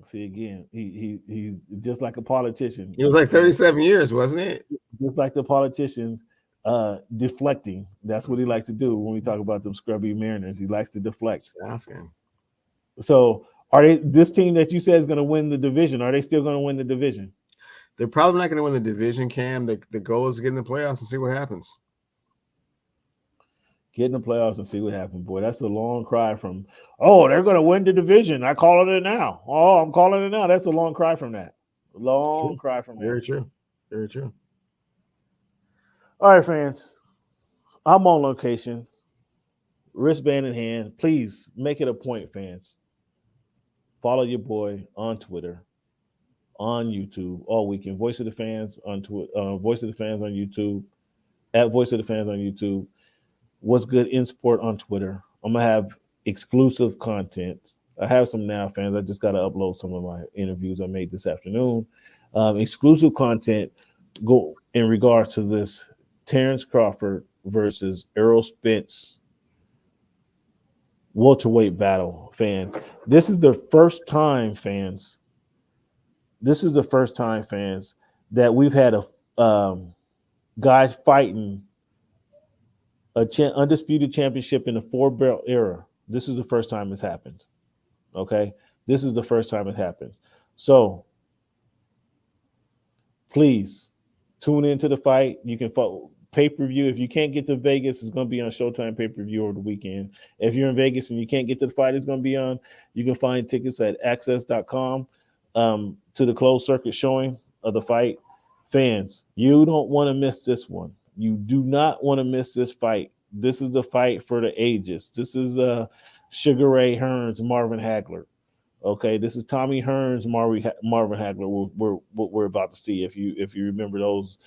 See again, he's just like a politician. It was like 37 years, wasn't it? Just like the politician, deflecting. That's what he likes to do when we talk about them scrubby Mariners. He likes to deflect. Asking. So, are they this team that you said is going to win the division? Are they still going to win the division? They're probably not going to win the division, Cam. The goal is to get in the playoffs and see what happens. Get in the playoffs and see what happens. Boy, that's a long cry from, oh, they're going to win the division. I call it now. Oh, I'm calling it now. That's a long cry from that. Long cry from that. Very true. Very true. All right, fans. I'm on location. Wristband in hand. Please make it a point, fans. Follow your boy on Twitter, on YouTube all weekend. Voice of the Fans on Twitter, Voice of the Fans on YouTube, at Voice of the Fans on YouTube. What's Good in Sport on Twitter. I'm going to have exclusive content. I have some now, fans. I just got to upload some of my interviews I made this afternoon. Exclusive content go in regards to this Terence Crawford versus Errol Spence welterweight battle, fans. This is the first time, fans. This is the first time, fans, that we've had a guys fighting undisputed championship in the 4-belt era. This is the first time it's happened. Okay? This is the first time it happened. So, please tune into the fight. You can follow pay-per-view. If you can't get to Vegas, it's going to be on Showtime pay-per-view over the weekend. If you're in Vegas and you can't get to the fight, it's going to be on. You can find tickets at access.com to the closed circuit showing of the fight. Fans, you don't want to miss this one. You do not want to miss this fight. This is the fight for the ages. This is Sugar Ray Hearns, Marvin Hagler. Okay, this is Tommy Hearns, Marvin Hagler. We're about to see if you remember those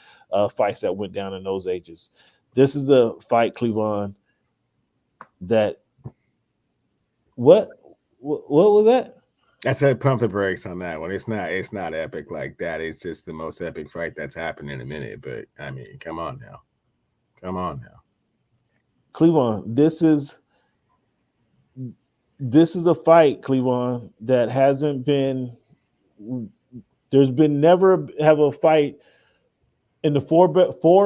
fights that went down in those ages. This is the fight, Cleveland. That what was that? I said pump the brakes on that one. It's not epic like that. It's just the most epic fight that's happened in a minute. But I mean, come on now. Cleveland, this is the fight, Cleveland, that hasn't been. There's been never have a fight in the four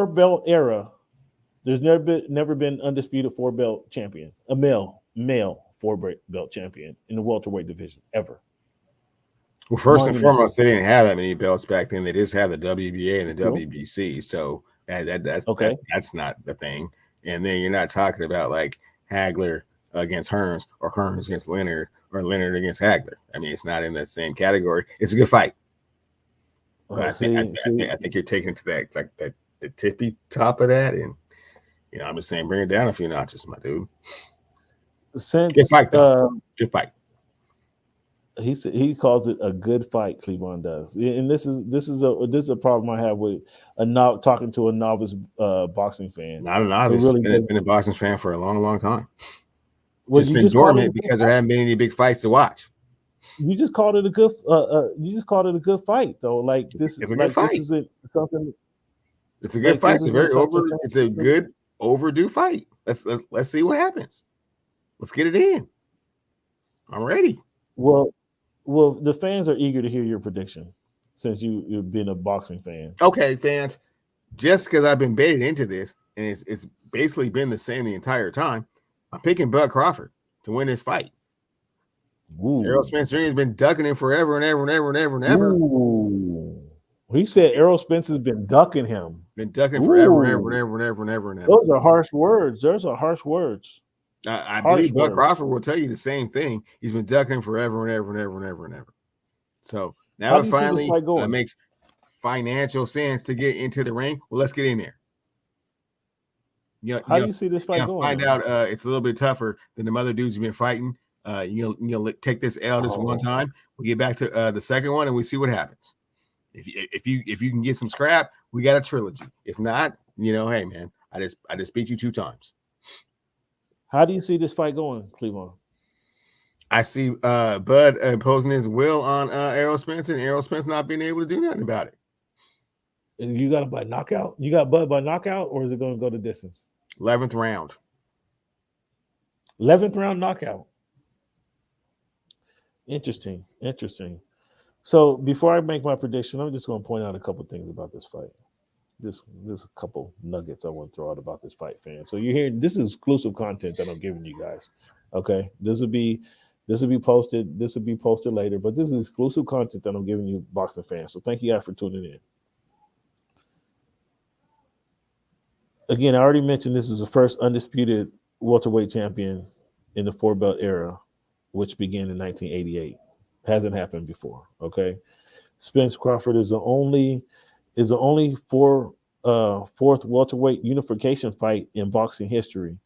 belt era. There's never been undisputed 4-belt champion, a male 4-belt champion in the welterweight division ever. Well, first and foremost, they didn't have that many belts back then. They just had the WBA and the WBC. So that's okay. That's not the thing. And then you're not talking about like Hagler against Hearns or Hearns against Leonard or Leonard against Hagler. I mean, it's not in that same category. It's a good fight. But I think you're taking it to that like the tippy top of that, and I'm just saying, bring it down a few notches, my dude. Good fight, though. Good fight. He calls it a good fight. Cleveland does, and this is a problem I have with talking to a novice boxing fan. Not a novice. Really been a boxing fan for a long time. Well, just been dormant because there haven't been any big fights to watch. You just called it a good. You just called it a good fight, though. Like this, it's a good fight. This isn't something. It's a good fight. It's a good overdue fight. Let's see what happens. Let's get it in. I'm ready. Well, the fans are eager to hear your prediction since you've been a boxing fan. Okay, fans. Just because I've been baited into this, and it's basically been the same the entire time, I'm picking Bud Crawford to win this fight. Ooh. Errol Spence Jr. has been ducking him forever and ever. Ooh. He said Errol Spence has been ducking him. Been ducking forever and ever. Those are harsh words. Those are harsh words. I believe Bud Crawford will tell you the same thing. He's been ducking forever and ever. So now it finally makes financial sense to get into the ring. Well, let's get in there. How do you see this fight going? Find out it's a little bit tougher than the other dudes you've been fighting. You'll take this L this one time. We get back to the second one and we see what happens. If you can get some scrap, we got a trilogy. If not, hey man, I just beat you 2 times. How do you see this fight going, Cleveland? I see Bud imposing his will on Errol Spence, and Errol Spence not being able to do nothing about it. And you got him by knockout? You got Bud by knockout, or is it going to go to distance? 11th round. 11th round knockout. Interesting. So before I make my prediction, I'm just going to point out a couple things about this fight. There's a couple nuggets I want to throw out about this fight, fans. So you're hearing this is exclusive content that I'm giving you guys. Okay, this will be posted. This will be posted later, but this is exclusive content that I'm giving you, boxing fans. So thank you guys for tuning in. Again, I already mentioned this is the first undisputed welterweight champion in the 4-belt era, which began in 1988. Hasn't happened before. Okay, Spence Crawford is the only fourth welterweight unification fight in boxing history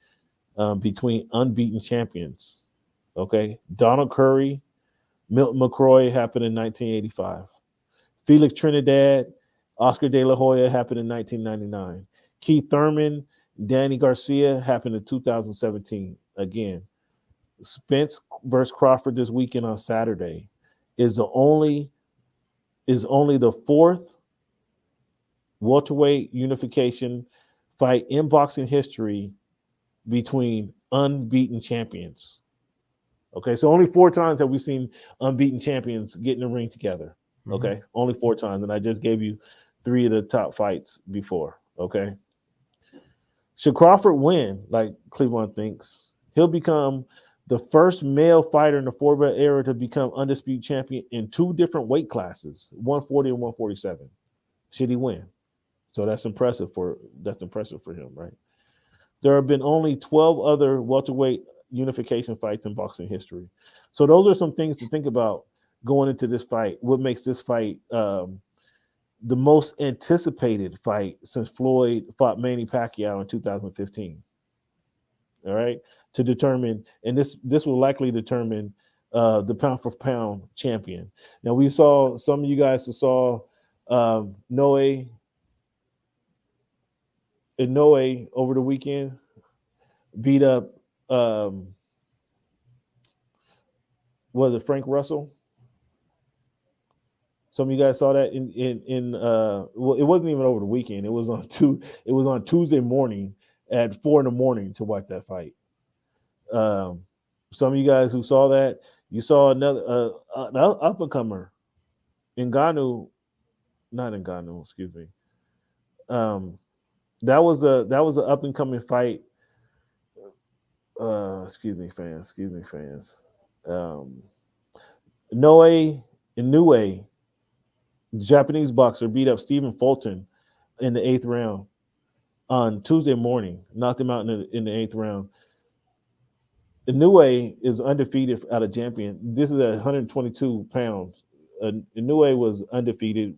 between unbeaten champions. Okay, Donald Curry, Milton McCrory happened in 1985. Felix Trinidad, Oscar De La Hoya happened in 1999. Keith Thurman, Danny Garcia happened in 2017. Again, Spence versus Crawford this weekend on Saturday is only the fourth welterweight unification fight in boxing history between unbeaten champions. Okay, so only 4 times have we seen unbeaten champions get in the ring together. Okay, only 4 times, and I just gave you 3 of the top fights before. Okay, should Crawford win, like Cleveland thinks, he'll become the first male fighter in the 4-belt era to become undisputed champion in 2 different weight classes, 140 and 147. Should he win? So that's impressive for him, right? There have been only 12 other welterweight unification fights in boxing history. So those are some things to think about going into this fight. What makes this fight the most anticipated fight since Floyd fought Manny Pacquiao in 2015. All right, to determine, and this will likely determine the pound for pound champion. Now we saw some of you guys who saw Inoue over the weekend beat up was it Frank Russell? Some of you guys saw that in well, it wasn't even over the weekend. It was on Tuesday morning at 4 a.m. to watch that fight. Some of you guys who saw that, you saw another up and comer, Ngannou, not Ngannou, excuse me. That was an up and coming fight. Excuse me, fans. Inoue, Japanese boxer, beat up Stephen Fulton in the 8th round on Tuesday morning, knocked him out in the 8th round. Inoue is undefeated out of champion. This is at 122 pounds. Inoue was undefeated.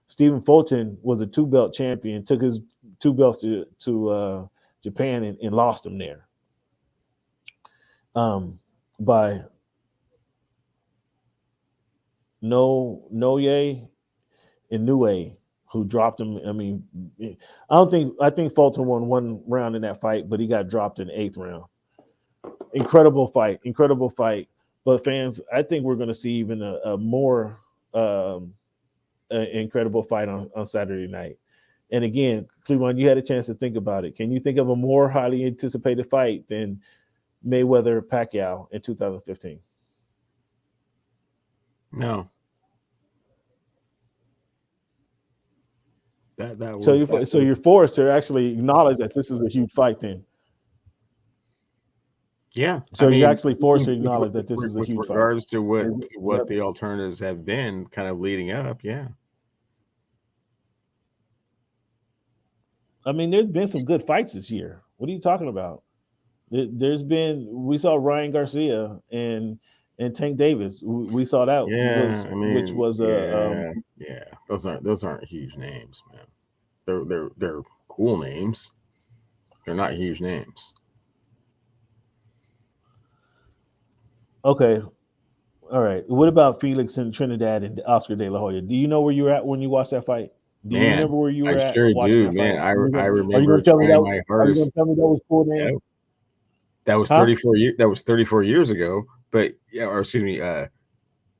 Stephen Fulton was a 2-belt champion, took his 2 belts to Japan and lost him there by Inoue, who dropped him. I mean, I think Fulton won 1 round in that fight, but he got dropped in the 8th round. Incredible fight. But fans, I think we're going to see even a more incredible fight on Saturday night. And again, Cleveland, you had a chance to think about it. Can you think of a more highly anticipated fight than Mayweather-Pacquiao in 2015? No. That was, so you're forced to actually acknowledge that this is a huge fight then. Yeah. So you're actually forced to acknowledge that this is a huge fight. With regards to what the alternatives have been kind of leading up, yeah. I mean, there's been some good fights this year. What are you talking about? We saw Ryan Garcia and Tank Davis. We saw that, which was those aren't huge names, man. They're cool names. They're not huge names. Okay, all right. What about Felix and Trinidad and Oscar De La Hoya? Do you know where you were at when you watched that fight? Do you remember where you were I at sure watching do, that man. fight? I Are you remember gonna tell me trying that? my Are you gonna hardest. tell me that was cool, man? Yeah, that was Huh? 34 years. That was 34 years ago. But yeah, or excuse me,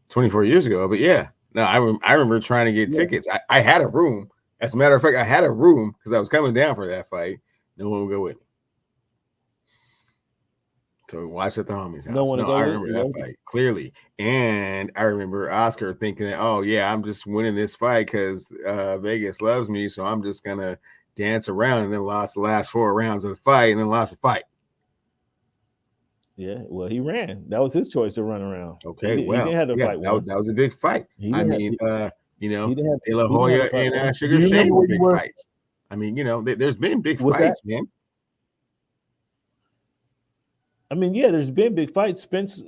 24 years ago. But yeah, no, I remember trying to get tickets. I had a room. As a matter of fact, I had a room because I was coming down for that fight. No one would go with me. So we watched at the homie's house. No one to go I with remember you, that okay. fight clearly. And I remember Oscar thinking that, oh yeah, I'm just winning this fight because Vegas loves me. So I'm just gonna dance around, and then lost the last 4 rounds of the fight and then lost the fight. Yeah, well, he ran. That was his choice to run around. Okay, he didn't have the fight won. that was a big fight. I mean, he didn't have De La he didn't have Hoya the fight won. and Do Sugar you Shane remember were where you big were? fights. I mean, there's been big What's fights, that? man. I mean, yeah, there's been big fights. Spence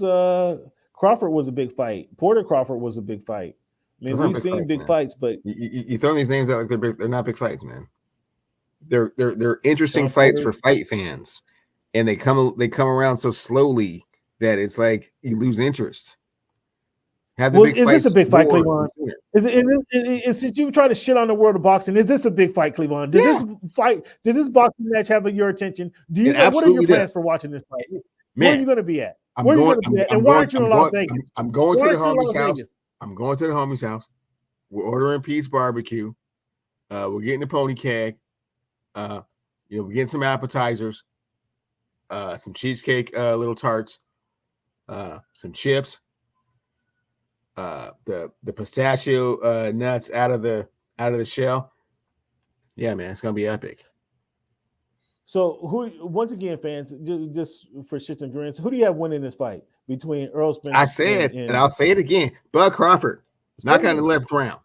Crawford was a big fight. Porter Crawford was a big fight. I mean, Those aren't we've big seen fights, big man. fights, but You throwing these names out like they're not big fights, man. They're interesting Sean fights Porter. for fight fans, and they come around so slowly that it's like you lose interest. Have the big is this a fights big fight, more Cleavon? sooner. Is it you try to shit on the world of boxing? Is this a big fight, Cleavon? Did this boxing match have your attention? Do you It know what are your absolutely plans does. for watching this fight? Where Man, are you going to be at? I'm Where are you going. going to be at? I'm And why going. aren't you in I'm Las going. Vegas? I'm going to Why the aren't you in homie's Las house. Vegas? I'm going to the homie's house. We're ordering Pete's barbecue. We're getting a pony keg. We're getting some appetizers, some cheesecake, little tarts, some chips, the pistachio nuts out of the shell. Yeah, man, it's gonna be epic. So, once again, fans, just for shits and grins, who do you have winning this fight between Errol Spence? I said, and I'll say it again, Bud Crawford, knockout in the 11th round.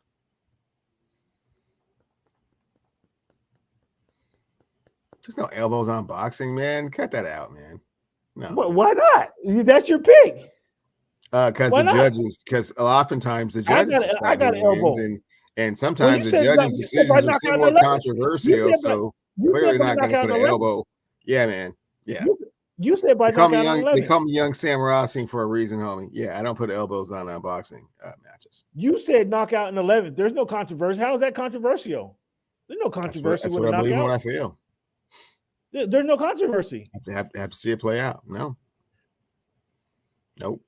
There's no elbows on boxing, man. Cut that out, man. No. Why not? That's your pick. Because oftentimes the judges I got an elbow. and sometimes the judges' decisions are somewhat controversial. So clearly not going to put an elbow. Yeah, man. Yeah. You said by knockout on 11. They call me Young Sam Rossi for a reason, homie. Yeah, I don't put elbows on boxing matches. You said knockout in 11th. There's no controversy. How is that controversial? There's no controversy. That's what I believe and what I feel. There's no controversy. Have to see it play out. No. Nope.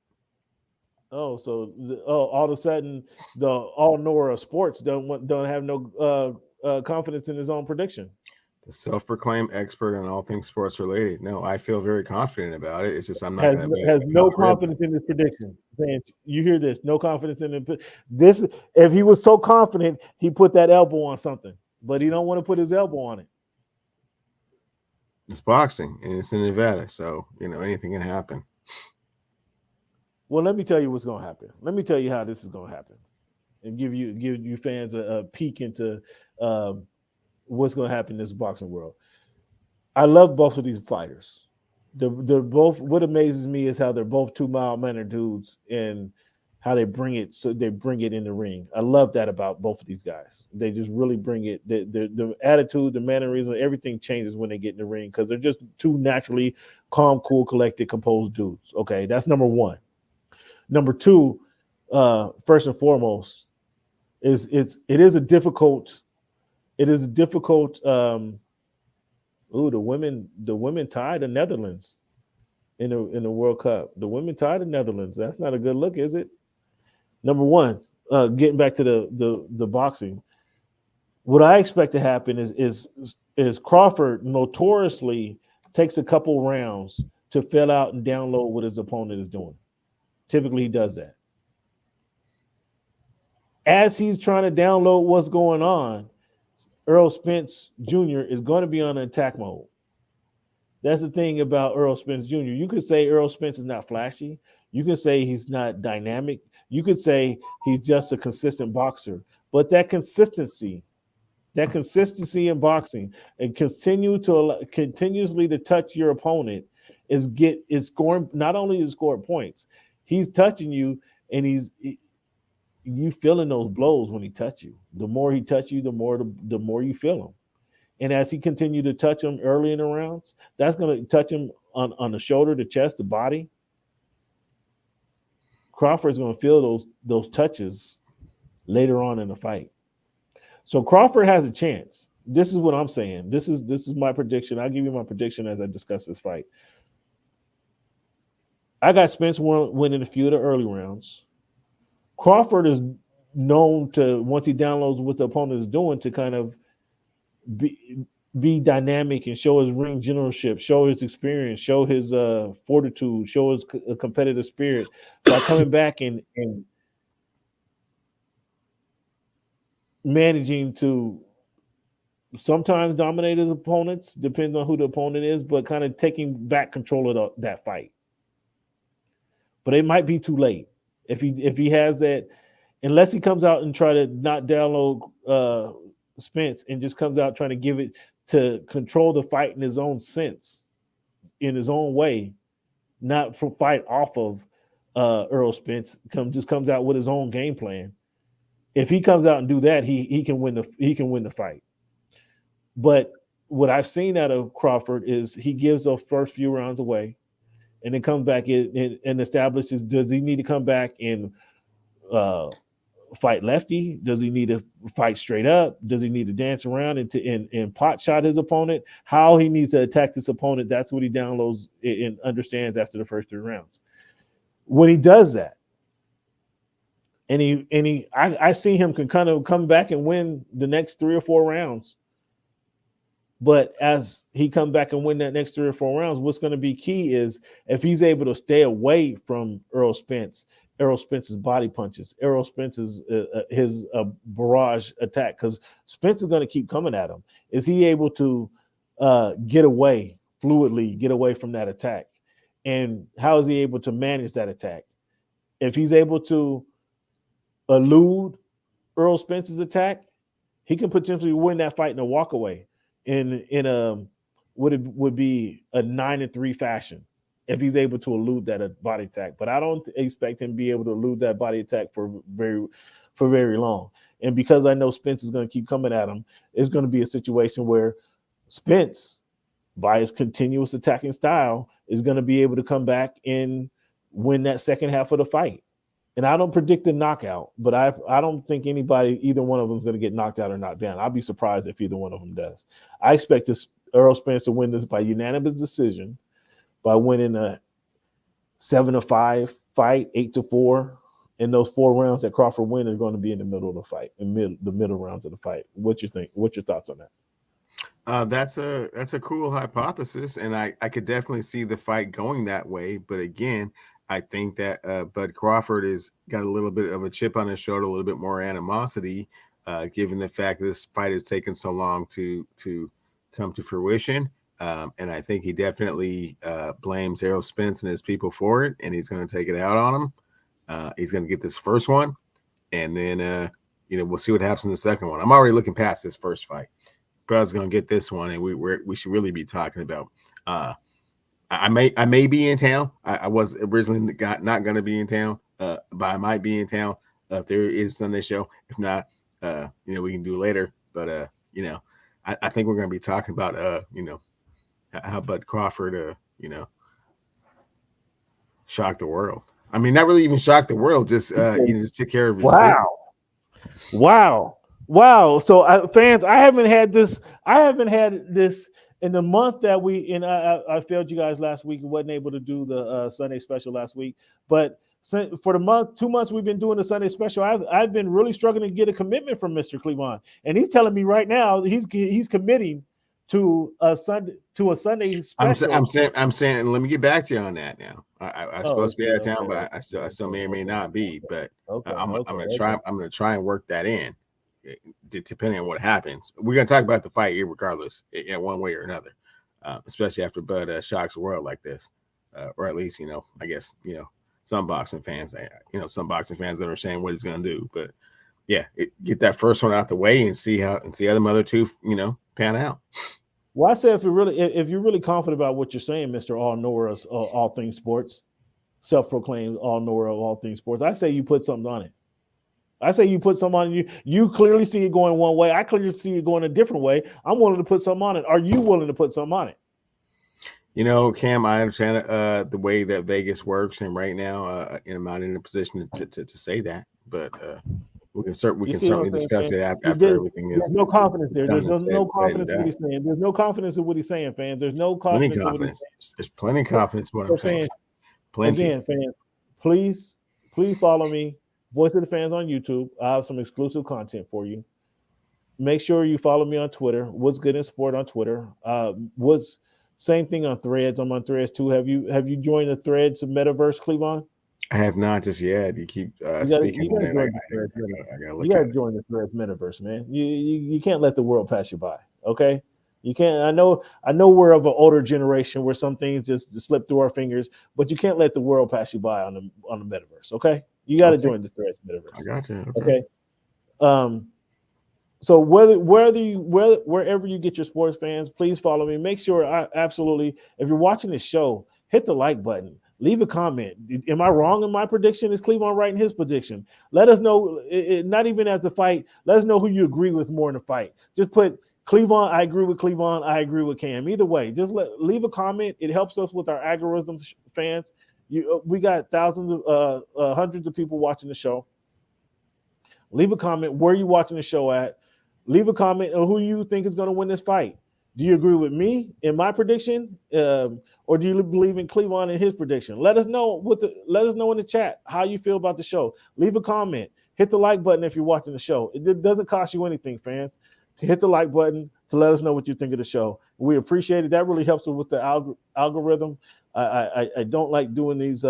Oh, so all of a sudden the all-knower of sports don't have no confidence in his own prediction. The self-proclaimed expert on all things sports related. No, I feel very confident about it. It's just I'm not has no confidence in his prediction. You hear this? No confidence in this. If he was so confident, he put that elbow on something, but he don't want to put his elbow on it. It's boxing and it's in Nevada, so anything can happen. Well, let me tell you what's going to happen. Let me tell you how this is going to happen, and give you fans a peek into what's going to happen in this boxing world. I love both of these fighters. They're both. What amazes me is how they're both 2 mild-mannered dudes and how they bring it. So they bring it in the ring. I love that about both of these guys. They just really bring it. The attitude, the mannerism, everything changes when they get in the ring because they're just 2 naturally calm, cool, collected, composed dudes. Okay, that's number 1. Number 2, first and foremost, it is a difficult. The women tied the Netherlands in the World Cup. The women tied the Netherlands. That's not a good look, is it? Number 1, getting back to the boxing. What I expect to happen is Crawford notoriously takes a couple rounds to fill out and download what his opponent is doing. Typically, he does that. As he's trying to download what's going on, Errol Spence Jr. is going to be on attack mode. That's the thing about Errol Spence Jr. You could say Errol Spence is not flashy. You can say he's not dynamic. You could say he's just a consistent boxer. But that consistency in boxing and continuously to touch your opponent is scoring. Not only is scoring points, he's touching you and you feeling those blows when he touch you. The more he touch you, the more you feel them. And as he continued to touch him early in the rounds, that's going to touch him on the shoulder, the chest, the body. Crawford's going to feel those touches later on in the fight. So Crawford has a chance. This is what I'm saying. This is my prediction. I'll give you my prediction as I discuss this fight. I got Spence winning a few of the early rounds. Crawford is known to, once he downloads what the opponent is doing, to kind of be dynamic and show his ring generalship, show his experience, show his fortitude, show his competitive spirit by coming back and managing to sometimes dominate his opponents, depends on who the opponent is, but kind of taking back control of that fight. But it might be too late if he has that, unless he comes out and try to not download Spence and just comes out trying to give it to control the fight in his own sense, in his own way, not for fight off of Errol Spence. Comes out with his own game plan. If he comes out and do that, he can win the fight. But what I've seen out of Crawford is he gives those first few rounds away, and then comes back and establishes, does he need to come back and fight lefty? Does he need to fight straight up? Does he need to dance around and pot shot his opponent? How he needs to attack this opponent, that's what he downloads and understands after the first 3 rounds. When he does that, I see him can kind of come back and win the next 3 or 4 rounds. But as he comes back and win that next 3 or 4 rounds, what's going to be key is if he's able to stay away from Errol Spence's body punches, Errol Spence's his barrage attack, because Spence is going to keep coming at him. Is he able to get away fluidly, get away from that attack? And how is he able to manage that attack? If he's able to elude Errol Spence's attack, he can potentially win that fight in a walkaway in a would be a 9-3 fashion if he's able to elude that body attack. But I don't expect him to be able to elude that body attack for very long. And because I know Spence is going to keep coming at him, it's going to be a situation where Spence, by his continuous attacking style, is going to be able to come back and win that second half of the fight. And I don't predict a knockout, but I don't think either one of them is going to get knocked out or knocked down. I'll be surprised if either one of them does. I expect Errol Spence to win this by unanimous decision, by winning a 7-5 fight, 8-4. And those 4 rounds that Crawford win are going to be in the middle of the fight, the middle rounds of the fight. What you think? What's your thoughts on that? That's a cool hypothesis, and I could definitely see the fight going that way. But again, I think that Bud Crawford has got a little bit of a chip on his shoulder, a little bit more animosity, given the fact that this fight has taken so long to come to fruition. And I think he definitely blames Errol Spence and his people for it, and he's going to take it out on him. He's going to get this first one, and then we'll see what happens in the second one. I'm already looking past this first fight. Brad's going to get this one, and we should really be talking about. I may be in town. I was originally not going to be in town, but I might be in town if there is a Sunday show. If not, we can do later. But I think we're going to be talking about how Bud Crawford shocked the world. I mean, not really even shocked the world, just just took care of his business. Wow. So fans, I haven't had this in the month that I failed you guys last week and wasn't able to do the Sunday special last week. But for the 2 months we've been doing the Sunday special, I've been really struggling to get a commitment from Mr. Cleveland, and he's telling me right now he's committing to a Sunday special. I'm saying, let me get back to you on that now. I'm supposed to be out of town, but I still may or may not be. But I'm gonna try and work that in, depending on what happens. We're gonna talk about the fight regardless, in one way or another, especially after Bud shocks the world like this, or at least I guess some boxing fans, some boxing fans that are saying what he's gonna do. But yeah, get that first one out the way and see how the other 2 pan out. Well, I say if you're really confident about what you're saying, Mr. All-Knower of all things sports, self-proclaimed All-Knower of all things sports, I say you put something on it. I say you put something on it. You clearly see it going one way. I clearly see it going a different way. I'm willing to put something on it. Are you willing to put something on it? Cam, I understand the way that Vegas works, and right now I'm not in a position to say that. But We can certainly You see what I'm saying, discuss man? it after There's everything is. no confidence there. There's done and no said and confidence in what he's saying. There's no confidence in what he's saying, fans. There's no Plenty confidence in what he's confidence. saying. There's plenty of confidence in what I'm saying. Fans, Plenty. again, fans, please follow me, Voice of the Fans on YouTube. I have some exclusive content for you. Make sure you follow me on Twitter. What's Good in Sport on Twitter. What's same thing on Threads. I'm on Threads too. Have you joined the Threads Metaverse, Cleavon? I have not just yet. You keep speaking on it. You got to join the Threads Metaverse, man. You can't let the world pass you by. Okay, you can't. I know we're of an older generation where some things just slip through our fingers, but you can't let the world pass you by on the Metaverse. Okay, you got to join the Threads Metaverse. I got you. Okay. So wherever you get your sports fans, please follow me. Make sure absolutely, if you're watching this show, hit the like button. Leave a comment. Am I wrong in my prediction? Is Cleavon right in his prediction? Let us know. Not even at the fight. Let us know who you agree with more in the fight. Just put Cleavon. I agree with Cleavon. I agree with Cam. Either way, just leave a comment. It helps us with our algorithms, fans. We got thousands of hundreds of people watching the show. Leave a comment where you watching the show at. Leave a comment on who you think is going to win this fight. Do you agree with me in my prediction, or do you believe in Cleavon in his prediction? Let us know let us know in the chat how you feel about the show. Leave a comment. Hit the like button if you're watching the show. It doesn't cost you anything, fans, to hit the like button to let us know what you think of the show. We appreciate it. That really helps us with the algorithm. I don't like doing these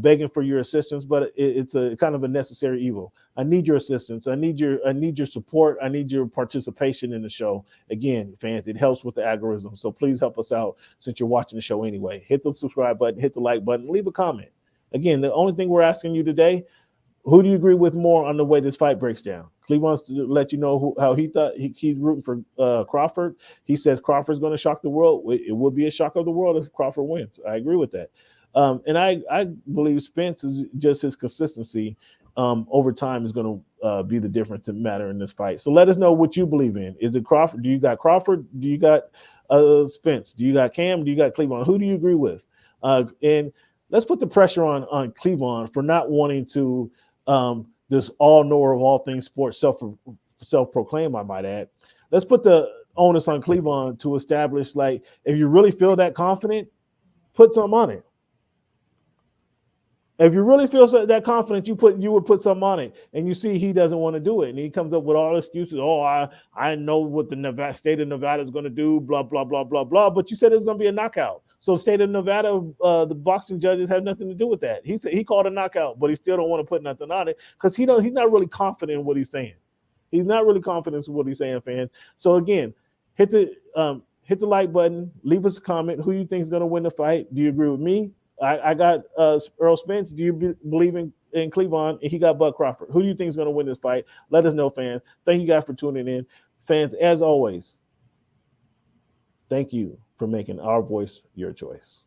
begging for your assistance, but it's a kind of a necessary evil. I need your assistance. I need your support. I need your participation in the show. Again, fans, it helps with the algorithm. So please help us out since you're watching the show anyway. Hit the subscribe button, hit the like button, leave a comment. Again, the only thing we're asking you today, who do you agree with more on the way this fight breaks down? Cleve wants to let you know how he thought he's rooting for Crawford. He says Crawford's going to shock the world. It would be a shock of the world if Crawford wins. I agree with that. And I believe Spence is just his consistency over time is going to be the difference in matter in this fight. So let us know what you believe in. Is it Crawford? Do you got Crawford? Do you got Spence? Do you got Cam? Do you got Cleavon? Who do you agree with? And let's put the pressure on Cleavon for not wanting to this all-knower of all things sports, self-proclaimed, I might add. Let's put the onus on Cleavon to establish, like, if you really feel that confident, put something on it. If you really feel that confident, you would put something on it, and you see he doesn't want to do it, and he comes up with all excuses. Oh, I know what the state of Nevada is going to do, blah blah blah blah blah. But you said it was going to be a knockout. So state of Nevada, the boxing judges have nothing to do with that. He said he called a knockout, but he still don't want to put nothing on it because he's not really confident in what he's saying. He's not really confident in what he's saying, fans. So again, hit the like button, leave us a comment. Who you think is going to win the fight? Do you agree with me? I got Errol Spence. Do you believe in Cleavon? And he got Bud Crawford. Who do you think is going to win this fight? Let us know, fans. Thank you guys for tuning in. Fans, as always, thank you for making our voice your choice.